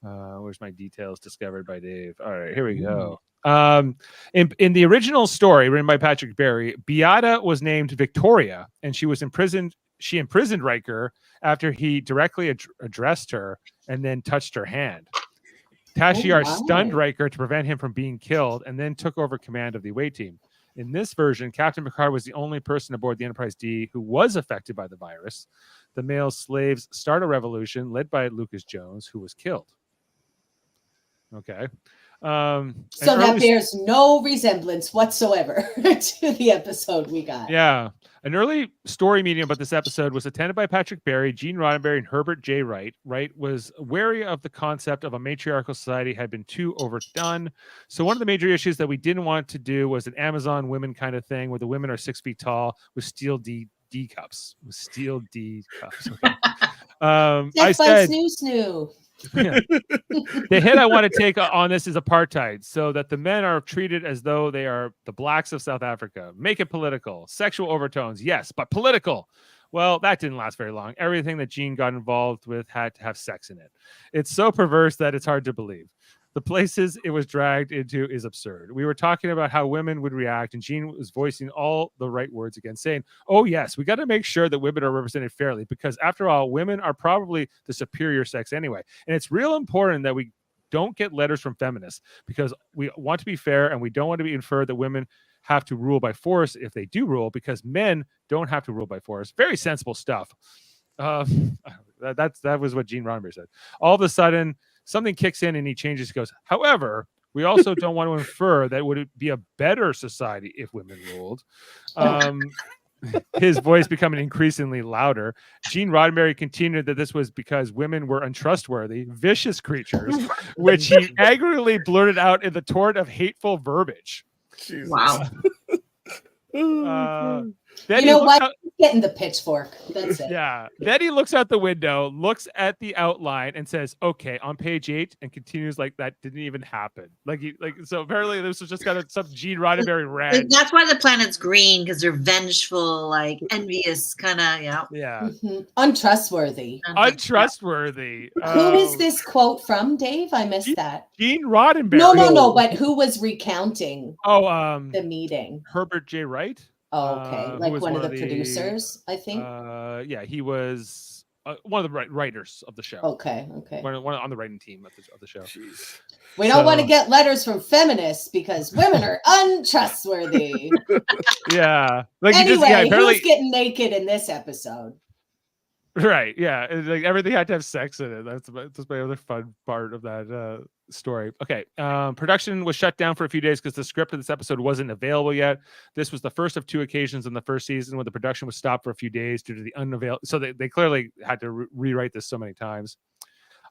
Where's my details discovered by Dave? All right, here we go. In the original story written by Patrick Barry, Beata was named Victoria, and she was imprisoned. She imprisoned Riker after he directly addressed her and then touched her hand. Tashiar stunned Riker to prevent him from being killed, and then took over command of the away team. In this version, Captain Picard was the only person aboard the Enterprise D who was affected by the virus. The male slaves start a revolution led by Lucas Jones, who was killed. Okay. So that bears no resemblance whatsoever to the episode we got. Yeah. An early story meeting about this episode was attended by Patrick Barry, Gene Roddenberry, and Herbert J. Wright. Wright was wary of the concept of a matriarchal society had been too overdone. So one of the major issues that we didn't want to do was an Amazon women kind of thing where the women are 6 feet tall with steel D cups. With steel D cups. Okay. I said, snoo. Yeah. The hit I want to take on this is apartheid, so that the men are treated as though they are the blacks of South Africa. Make it political. Sexual overtones, yes, but political. Well, that didn't last very long. Everything that Gene got involved with had to have sex in it. It's so perverse that it's hard to believe. The places it was dragged into is absurd. We were talking about how women would react, and Gene was voicing all the right words again, saying, oh, yes, we got to make sure that women are represented fairly, because after all, women are probably the superior sex anyway. And it's real important that we don't get letters from feminists, because we want to be fair, and we don't want to be inferred that women have to rule by force if they do rule, because men don't have to rule by force. Very sensible stuff. That was what Gene Roddenberry said. All of a sudden, something kicks in and he changes. He goes, however, we also don't want to infer that would be a better society if women ruled. His voice becoming increasingly louder. Gene Roddenberry continued that this was because women were untrustworthy, vicious creatures, which he angrily blurted out in the torrent of hateful verbiage. Jesus. Wow. Then you know what? Getting the pitchfork. That's it. Yeah. Then he looks out the window, looks at the outline, and says, "Okay, on page 8," and continues like that didn't even happen. So apparently this was just kind of some Gene Roddenberry rant. That's why the planet's green, because they're vengeful, like envious, kind of. Yeah. Mm-hmm. Untrustworthy. Who is this quote from, Dave? I missed that. Gene Roddenberry. No. But who was recounting? The meeting. Herbert J. Wright. Oh, okay, like one of the producers, I think. Yeah, he was one of the writers of the show. Okay. One on the writing team of the show. Jeez. We don't want to get letters from feminists because women are untrustworthy. Yeah. Anyway, who's getting naked in this episode? Right. Yeah. Like everything had to have sex in it. That's my other fun part of that story. Okay. Production was shut down for a few days because the script of this episode wasn't available yet. This was the first of 2 occasions in the first season when the production was stopped for a few days due to the unavailable. So they clearly had to rewrite this so many times.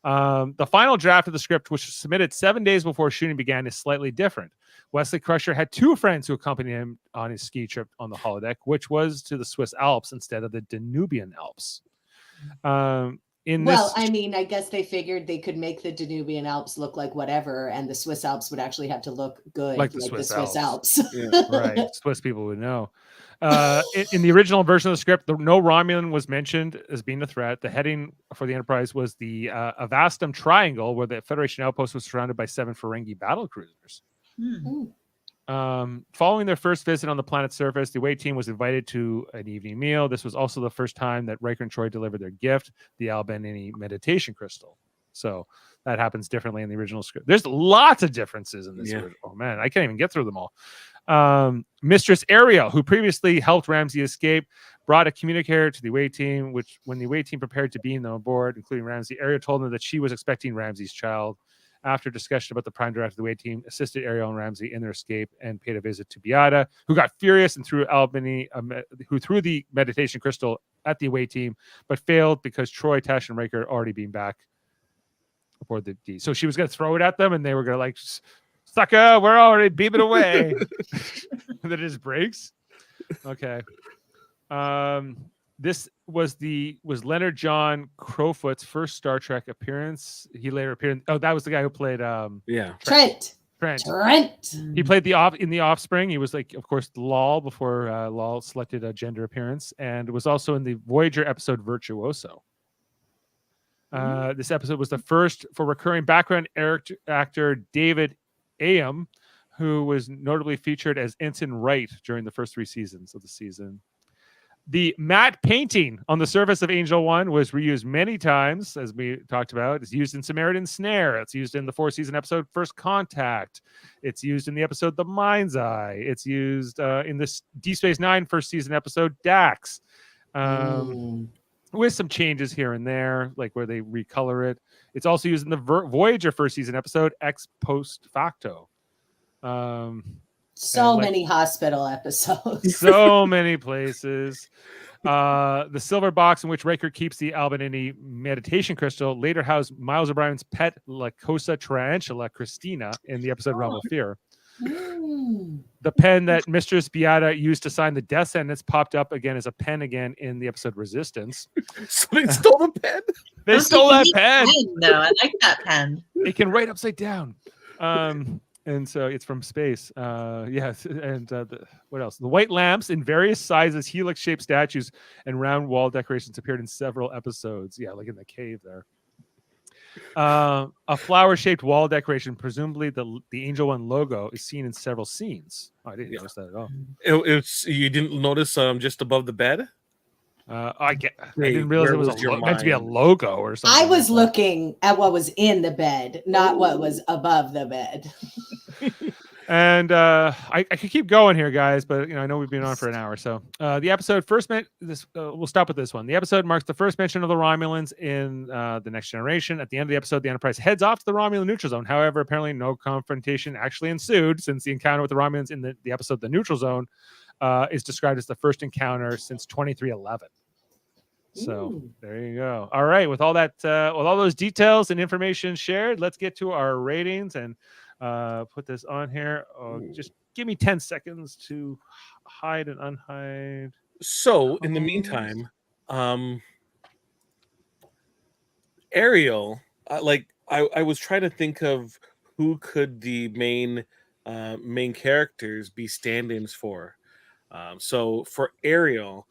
The final draft of the script, which was submitted 7 days before shooting began, is slightly different. Wesley Crusher had 2 friends who accompanied him on his ski trip on the holodeck, which was to the Swiss Alps instead of the Danubian Alps. I guess they figured they could make the Danubian Alps look like whatever, and the Swiss Alps would actually have to look good like the Swiss Alps. Yeah. Right. Swiss people would know. In the original version of the script, no Romulan was mentioned as being a threat. The heading for the Enterprise was the Avastum Triangle, where the Federation outpost was surrounded by 7 Ferengi battle cruisers. Following their first visit on the planet's surface, the away team was invited to an evening meal. This was also the first time that Riker and Troy delivered their gift, the Albany meditation crystal. So that happens differently in the original script. There's lots of differences in this. Yeah. Oh man, I can't even get through them all. Mistress Ariel, who previously helped Ramsey escape, brought a communicator to the away team, which when the away team prepared to beam them aboard, including Ramsey, Ariel told them that she was expecting Ramsey's child. After discussion about the prime directive of the away team, assisted Ariel and Ramsey in their escape and paid a visit to Beata, who got furious and threw Albany, who threw the meditation crystal at the away team, but failed because Troy, Tash, and Riker already been back aboard the D. So she was going to throw it at them, and they were going to sucker, we're already beaming away. That it just breaks. Okay. This was Leonard John Crowfoot's first Star Trek appearance. He later appeared. Oh, that was the guy who played Trent. He played in the Offspring. He was like, of course, Lal before Lal selected a gender appearance, and was also in the Voyager episode Virtuoso. This episode was the first for recurring background actor David Ayam, who was notably featured as Ensign Wright during the first 3 seasons of the season. The matte painting on the surface of Angel One was reused many times, as we talked about. It's used in Samaritan Snare. It's used in the 4th-season episode First Contact. It's used in the episode The Mind's Eye. It's used in this Deep Space Nine first-season episode Dax. With some changes here and there, like where they recolor it. It's also used in the Voyager first-season episode Ex Post Facto. So many hospital episodes. So many places. The silver box in which Riker keeps the Albanini meditation crystal later housed Miles O'Brien's pet Lacosa tarantula, Christina, in the episode Realm of Fear. The pen that Mistress Beata used to sign the death sentence popped up again as a pen again in the episode Resistance. So they stole the pen? They stole that pen. No, I like that pen. It can write upside down. And so it's from space. Yes. And what else? The white lamps in various sizes, helix-shaped statues, and round wall decorations appeared in several episodes. Yeah, like in the cave there. A flower-shaped wall decoration, presumably the Angel One logo, is seen in several scenes. Oh, I didn't notice that at all. You didn't notice just above the bed? I didn't realize it was meant to be a logo or something. I was looking at what was in the bed, not what was above the bed. And I could keep going here, guys, but I know we've been on for an hour. So the episode first we'll stop with this one. The episode marks the first mention of the Romulans in the Next Generation. At the end of the episode, the Enterprise heads off to the Romulan neutral zone. However, apparently no confrontation actually ensued, since the encounter with the Romulans in the episode The Neutral Zone is described as the first encounter since 2311. So there you go. All right, with all that, with all those details and information shared, let's get to our ratings and put this on here. Just give me 10 seconds to hide and unhide. So in the meantime, Ariel, I was trying to think of who could the main characters be stand-ins for. So for Ariel,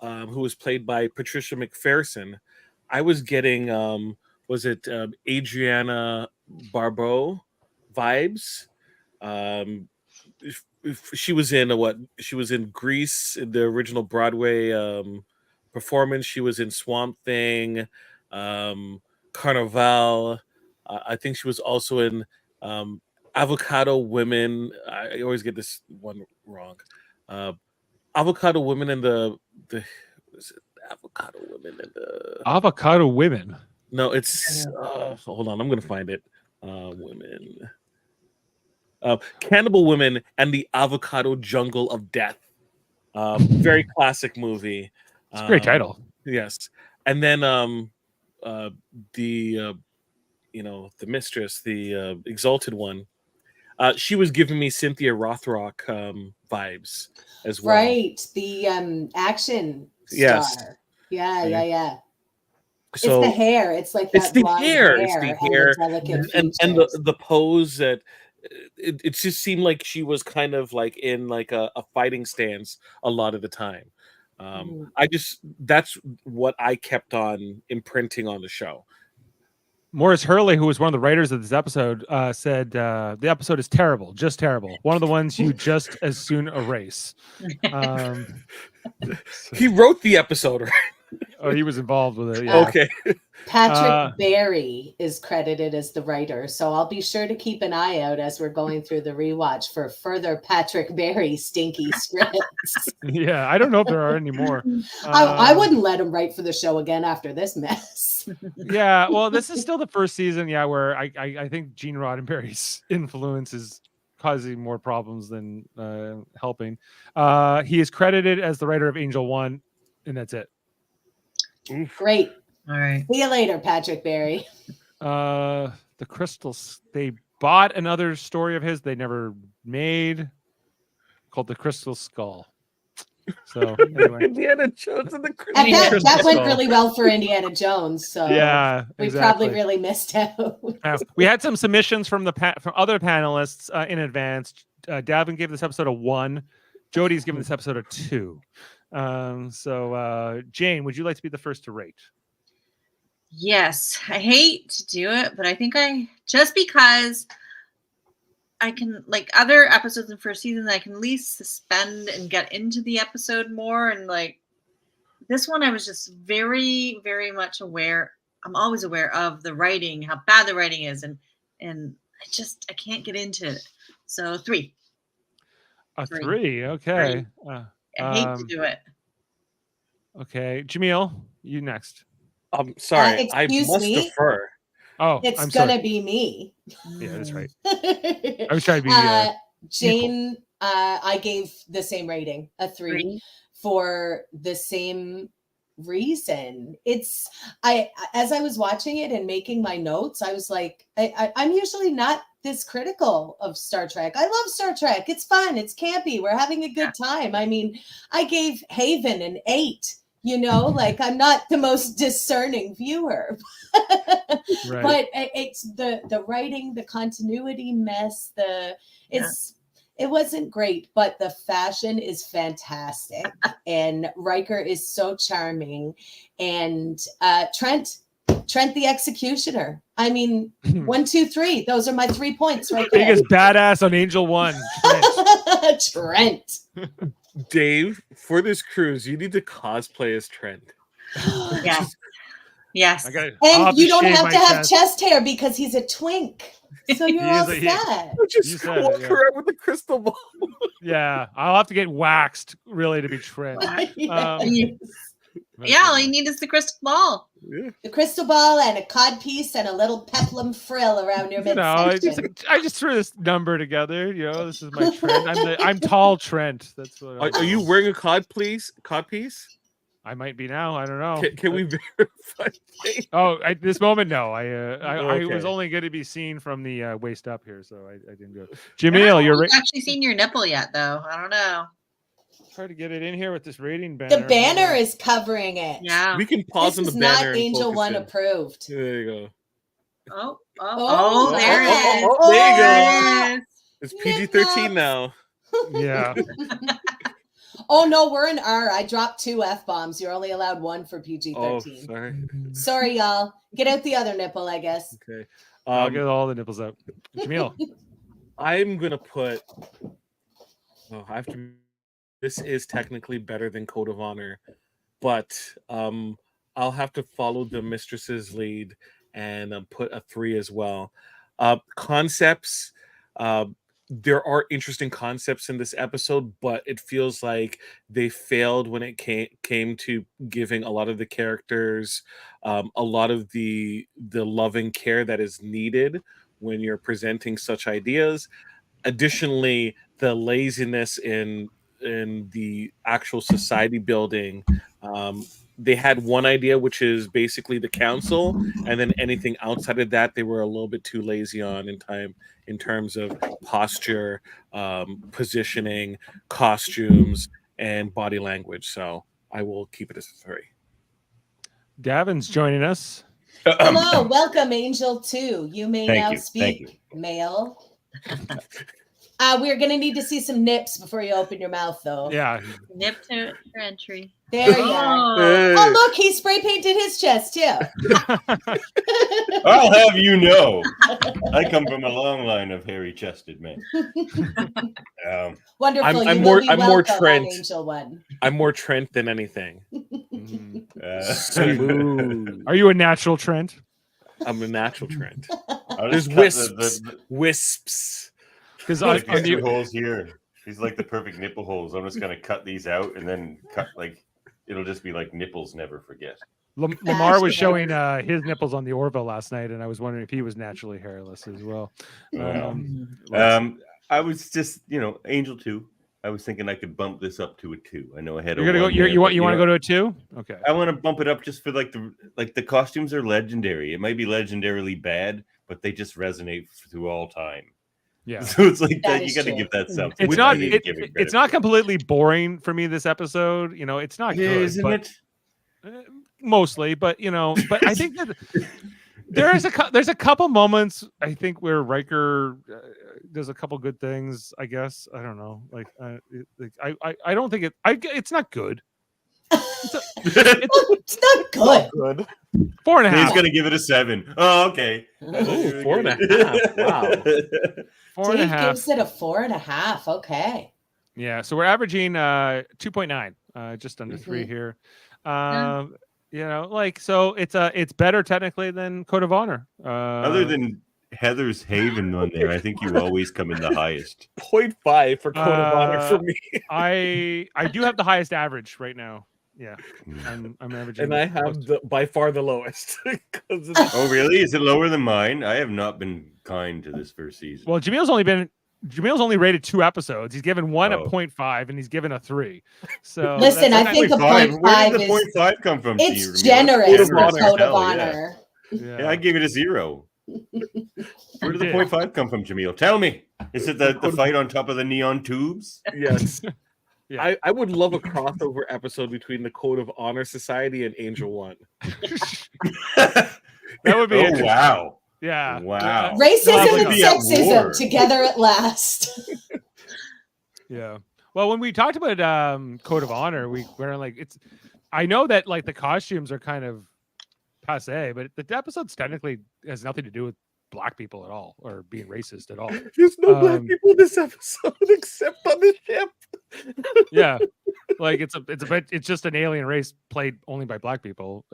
who was played by Patricia McPherson, I was getting Adriana Barbeau vibes. She was in she was in Grease, the original Broadway performance. She was in Swamp Thing, Carnival. I think she was also in Avocado Women. I always get this one wrong. Avocado Women and the Avocado Women and the Avocado Women. No, it's hold on, I'm gonna find it. Women. Cannibal Women and the Avocado Jungle of Death. Very classic movie. It's a great title. Yes. And then the mistress, the exalted one, she was giving me Cynthia Rothrock vibes as well. Right. The action star. Yes. Yeah. So it's the hair. It's like that. It's the hair. It's the hair. And the pose that it just seemed like she was kind of like in like a fighting stance a lot of the time. That's what I kept on imprinting on the show. Morris Hurley, who was one of the writers of this episode, said the episode is terrible, just terrible. One of the ones you just as soon erase. He wrote the episode, right? Oh, he was involved with it. Yeah. Okay. Patrick Barry is credited as the writer, so I'll be sure to keep an eye out as we're going through the rewatch for further Patrick Barry stinky scripts. Yeah, I don't know if there are any more. I wouldn't let him write for the show again after this mess. Yeah, well, this is still the first season, where I think Gene Roddenberry's influence is causing more problems than helping. He is credited as the writer of Angel One, and that's it. Great. All right. See you later, Patrick Barry. The crystals, they bought another story of his they never made called The Crystal Skull. So anyway, Indiana Jones and the And Crystal that went Skull. really well for Indiana Jones. So yeah, we exactly. probably really missed out. We had some submissions from from other panelists in advance. Davin gave this episode a 1. Jody's given this episode a 2. So Jane, would you like to be the first to rate? Yes, I hate to do it, but I think just because I can, like other episodes in first season, I can at least suspend and get into the episode more. And like this one, I was just very, very much aware. I'm always aware of the writing, how bad the writing is, and I can't get into it. So 3. A 3. Okay. I hate to do it. Okay, Jaemeel, you next. I'm sorry, I excuse must me? defer. Oh, It's I'm gonna sorry. be me. Yeah, that's right. I was trying to be. Jane, I gave the same rating, a 3, for the same reason. As I was watching it and making my notes, I was like, I'm usually not this critical of Star Trek. I love Star Trek. It's fun. It's campy. We're having a good time. I mean, I gave Haven an 8. Like I'm not the most discerning viewer, Right. but it's the writing, the continuity mess, it wasn't great, but the fashion is fantastic. And Riker is so charming. And Trent the Executioner. I mean, 1, 2, 3. Those are my 3 points right there. Biggest badass on Angel 1. Trent. Dave, for this cruise, you need to cosplay as Trent. Yes. Yes. And you don't have to have chest hair because he's a twink. So you're all set. Just walk around with a crystal ball. Yeah, I'll have to get waxed really to be Trent. Yeah, all you need is the crystal ball. Yeah. The crystal ball and a cod piece and a little peplum frill around your midsection. I just threw this number together. This is my Trent. I'm tall Trent. That's what. Are you wearing a cod piece? I might be now. I don't know. Can we verify? At this moment, no. I Okay. was only going to be seen from the waist up here, so I didn't go. Jaemeel, you're actually seen your nipple yet, though. I don't know. Try to get it in here with this rating banner. The banner is covering it. Yeah. We can pause on This the is banner. not and Angel focus 1 in. approved. There you go. There it is. There you go. There it is. It's PG-13 now. Yeah. Oh no, we're in R. I dropped 2 F-bombs. You're only allowed 1 for PG-13. Oh, sorry. Sorry, y'all. Get out the other nipple, I guess. Okay. I'll get all the nipples out. Jaemeel. I'm gonna put. I have to. This is technically better than Code of Honor, but I'll have to follow the mistress's lead and put a 3 as well. Concepts. There are interesting concepts in this episode, but it feels like they failed when it came to giving a lot of the characters a lot of the loving care that is needed when you're presenting such ideas. Additionally, the laziness in the actual society building. They had one idea, which is basically the council, and then anything outside of that, they were a little bit too lazy on in terms of posture, positioning, costumes, and body language. So I will keep it as a 3. Davin's joining us. Hello, welcome, Angel 2. You may Thank now you. speak, male. We're going to need to see some nips before you open your mouth, though. Yeah. Nip to entry. There you are. Oh, look, he spray painted his chest, too. I'll have you know, I come from a long line of hairy-chested men. Wonderful. I'm You more will be welcome on Trent. Angel 1. I'm more Trent than anything. Smooth. Are you a natural Trent? I'm a natural Trent. I'll There's just cut wisps. Wisps. Because Like these 2 holes here. These like the perfect nipple holes. I'm just gonna cut these out and then cut it'll just be like nipples never forget. Lamar was showing his nipples on the Orville last night, and I was wondering if he was naturally hairless as well. I was just, Angel 2. I was thinking I could bump this up to a 2. I know I had. You're gonna go. You want to go to a 2? Okay. I want to bump it up just for the costumes are legendary. It might be legendarily bad, but they just resonate through all time. Yeah. So it's like That you is got to true. give that something. It's which not I didn't give it it's credit not for. completely boring for me this episode. It's not good, Isn't but it? mostly, but but I think that there's a couple moments I think where Riker does a couple good things. I guess I don't know. I don't think it's not good. It's not good. Good. 4.5. He's gonna give it a 7. Oh, okay. Ooh, 4.5. Wow. 4.5. Dave gives it a 4.5. Okay. Yeah, so we're averaging 2.9, just under 3 here. So it's better technically than Code of Honor. Other than Heather's Haven on there, I think you always come in the highest. 0.5 for Code of Honor for me. I do have the highest average right now. Yeah, I'm averaging, And I have by far the lowest. Oh, really? Is it lower than mine? I have not been kind to this first season. Well, Jameel's only rated 2 episodes. He's given one at Oh. 0.5 and he's given a 3. So Listen, I think a 0.5. Where 0.5 did the is 0.5 come from? it's Steve? generous for Code of Hell, Honor. Yeah, I gave it a 0. Where did the did. 0.5 come from, Jameel? Tell me. Is it the fight on top of the neon tubes? Yes. Yeah. I would love a crossover episode between the Code of Honor Society and Angel One. That would be Oh, interesting. wow. Yeah. Wow. Racism That would and be at sexism war. together at last. Yeah. Well, when we talked about Code of Honor, we were like, I know that like the costumes are kind of passe, but the episode's technically has nothing to do with black people at all or being racist at all. There's no black people in this episode except on the ship. Yeah. Like it's just an alien race played only by black people.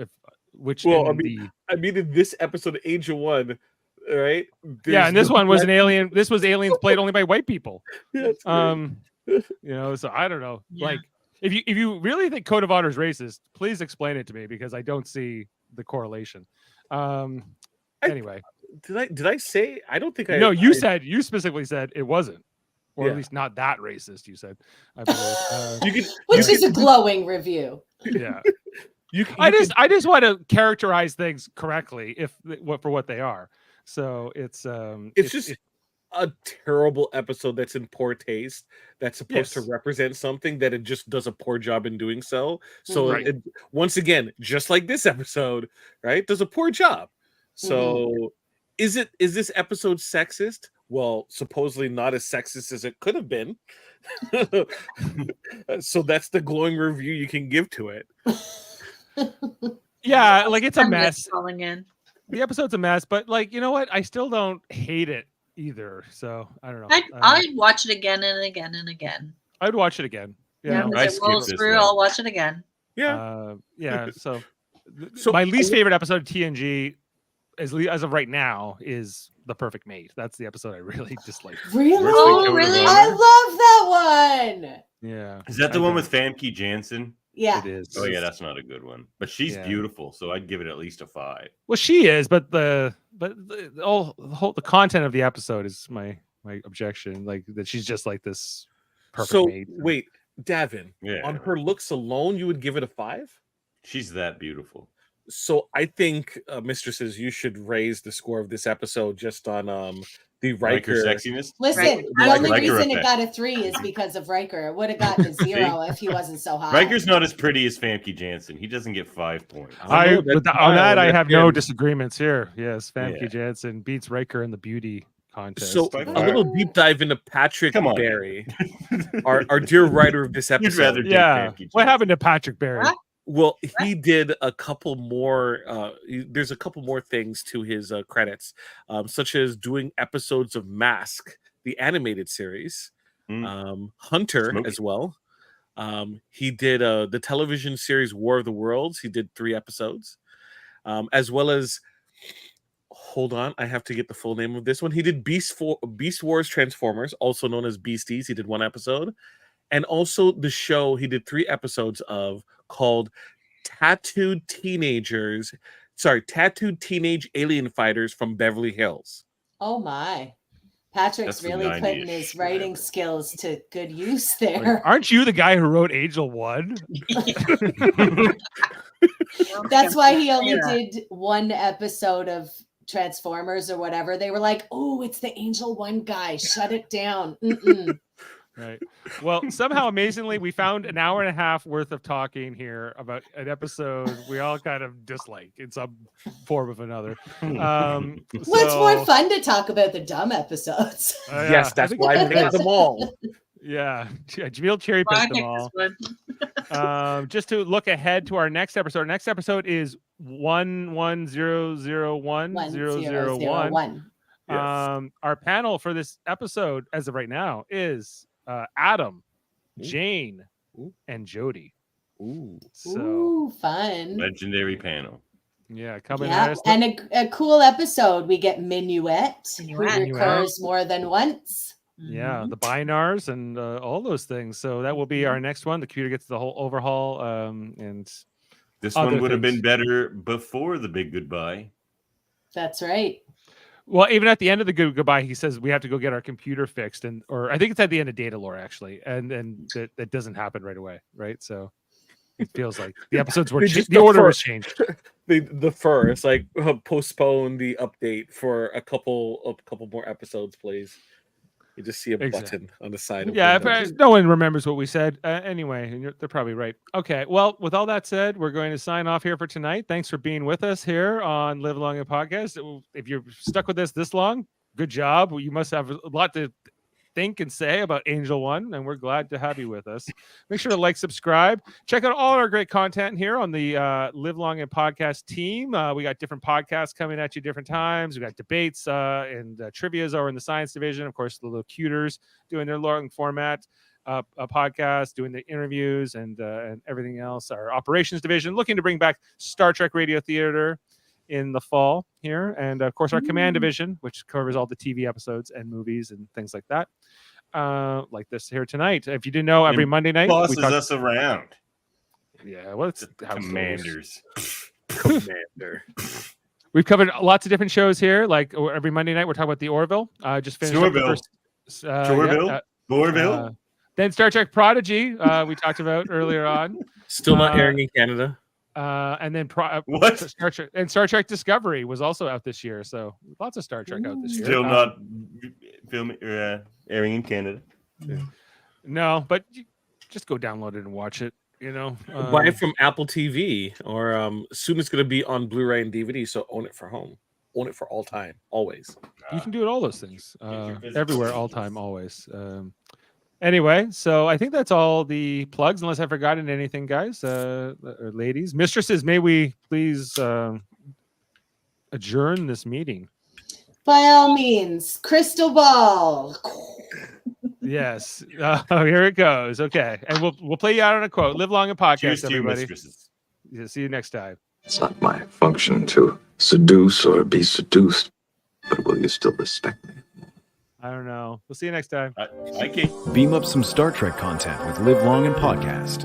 Well, I mean, in this episode, Angel One, right? Yeah, and this no one was black an alien. This was aliens played only by white people. people. That's great. So I don't know. Yeah. Like, if you really think Code of Honor is racist, please explain it to me because I don't see the correlation. Anyway, Did I say? I don't think I. no, you I, specifically said it wasn't, or Yeah. at least not that racist. You said, I believe. You can, Which you is a glowing review. Yeah. You, I just want to characterize things correctly for what they are. So it's just a terrible episode that's in poor taste. That's supposed to Yes. represent something that it just does a poor job in doing so. So Right. it, once again, just like this episode, right, does a poor job. So is this episode sexist? Well, supposedly not as sexist as it could have been. So that's the glowing review you can give to it. yeah, like it's a I'm mess. just calling in. The episode's a mess, but like you know what? I still don't hate it either. So I don't know. I'd watch it again and again and again. I'd watch it again. Yeah, I as it skipped rolls this through, one. I'll watch it again. Yeah. Yeah. So, So- my least favorite episode of TNG, as of right now, is The Perfect Mate. That's the episode I really dislike. Really? Where's the Oh, Code of really? Honor? I love that one. Yeah. Is that the I one don't- with Famke Janssen? Yeah. It is. Oh yeah, that's not a good one. But she's Yeah. beautiful, so I'd give it at least a 5. Well, she is, but the content of the episode is my objection. Like that she's just like this perfect So mate. wait, Davin, Yeah, on her looks alone, you would give it a 5? she's that beautiful. So I think, mistresses, you should raise the score of this episode just on the Like her Riker. sexiness. Listen, Right. the only Riker reason it effect. got a 3 is because of Riker. It would have gotten a 0 if he wasn't so high. Riker's not as pretty as Famke Janssen. He doesn't get 5 points. I know that On that, I Kyle, have that no him. disagreements here. Yes, Famke Yeah. Janssen beats Riker in the beauty contest. So By a far. little deep dive into Patrick Come on. Barry, our dear writer of this You'd episode. rather take yeah, Famke what Janssen. happened to Patrick Barry? What? Well, he did a couple more. There's a couple more things to his credits, such as doing episodes of Mask, the animated series, Hunter Smoky. as well. He did the television series War of the Worlds. He did 3 episodes, as well as. Hold on, I have to get the full name of this one. He did Beast Wars Transformers, also known as Beasties. He did 1 episode, and also the show he did 3 episodes of called Tattooed Teenage Alien Fighters from Beverly Hills. Oh my. Patrick's That's the really putting 90-ish, his writing whatever. skills to good use Like, there. aren't you the guy who wrote Angel 1? That's why he only Yeah. did 1 episode of Transformers or whatever, they were like, oh, it's the Angel One guy. Shut it down. Mm-mm. Right. Well, somehow amazingly, we found an hour and a half worth of talking here about an episode we all kind of dislike in some form of another. Well, it's more fun to talk about the dumb episodes. Yes, that's why we picked them all. Yeah, Jaemeel cherry picked them all. Just to look ahead to our next episode. Our next episode is 11001. Our panel for this episode, as of right now, is Adam, Jane, and Jody. Ooh, fun. Legendary panel. Yeah, coming yeah, at us. And a cool episode. We get Minuet, who recurs more than once. Yeah, the binars and all those things. So that will be our next one. The computer gets the whole overhaul. And this one would have been better before the big goodbye. That's right. Well, even at the end of the goodbye, he says we have to go get our computer fixed, or I think it's at the end of Data Lore actually, and that doesn't happen right away, right? So it feels like the episodes were the order was changed. The first, like, postpone the update for a couple more episodes, please. You just see a button on the side. Of no one remembers what we said. Anyway, they're probably right. Okay, well, with all that said, we're going to sign off here for tonight. Thanks for being with us here on Live Long and Podcast. If you're stuck with us this long, good job. You must have a lot to think and say about Angel One, and we're glad to have you with us. Make sure to like, subscribe, check out all our great content here on the Live Long and Podcast team. We got different podcasts coming at you different times. We got debates and trivias over in the science division. Of course, the little cuters doing their long format a podcast, doing the interviews and everything else. Our operations division looking to bring back Star Trek Radio Theater in the fall here, and of course our command division, which covers all the TV episodes and movies and things like that, like this here tonight. If you didn't know, every Monday night bosses us around. Yeah, well, it's commanders. Commander. We've covered lots of different shows here. Like every Monday night, we're talking about the Orville. Just finished up the first. Orville. Then Star Trek Prodigy. We talked about earlier on. Still not airing in Canada. And then Star Trek Discovery was also out this year, so lots of Star Trek out this year. Still not filming airing in Canada. No, but just go download it and watch it. You know, buy it from Apple TV, or soon it's going to be on Blu-ray and DVD. So own it for home, own it for all time, always. You can do it all those things, everywhere, all time, always. Anyway, so I think that's all the plugs, unless I've forgotten anything, guys, or ladies. Mistresses, may we please adjourn this meeting? By all means, crystal ball. Yes. Here it goes. Okay. And we'll play you out on a quote. Live long and podcast, cheers to everybody. You, mistresses. Yeah, see you next time. It's not my function to seduce or be seduced, but will you still respect me? I don't know. We'll see you next time. I can't. Beam up some Star Trek content with Live Long and Podcast.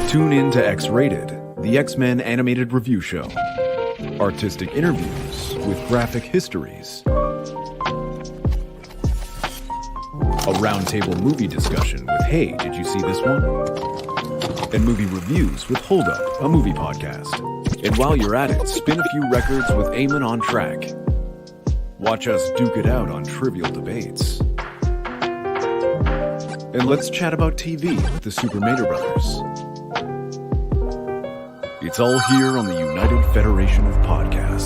Tune in to X-Rated, the X-Men animated review show. Artistic interviews with graphic histories. A roundtable movie discussion with Hey, did you see this one? And movie reviews with Hold Up, a movie podcast. And while you're at it, spin a few records with Eamon on Track. Watch us duke it out on trivial debates. And let's chat about TV with the Super Mater Brothers. It's all here on the United Federation of Podcasts.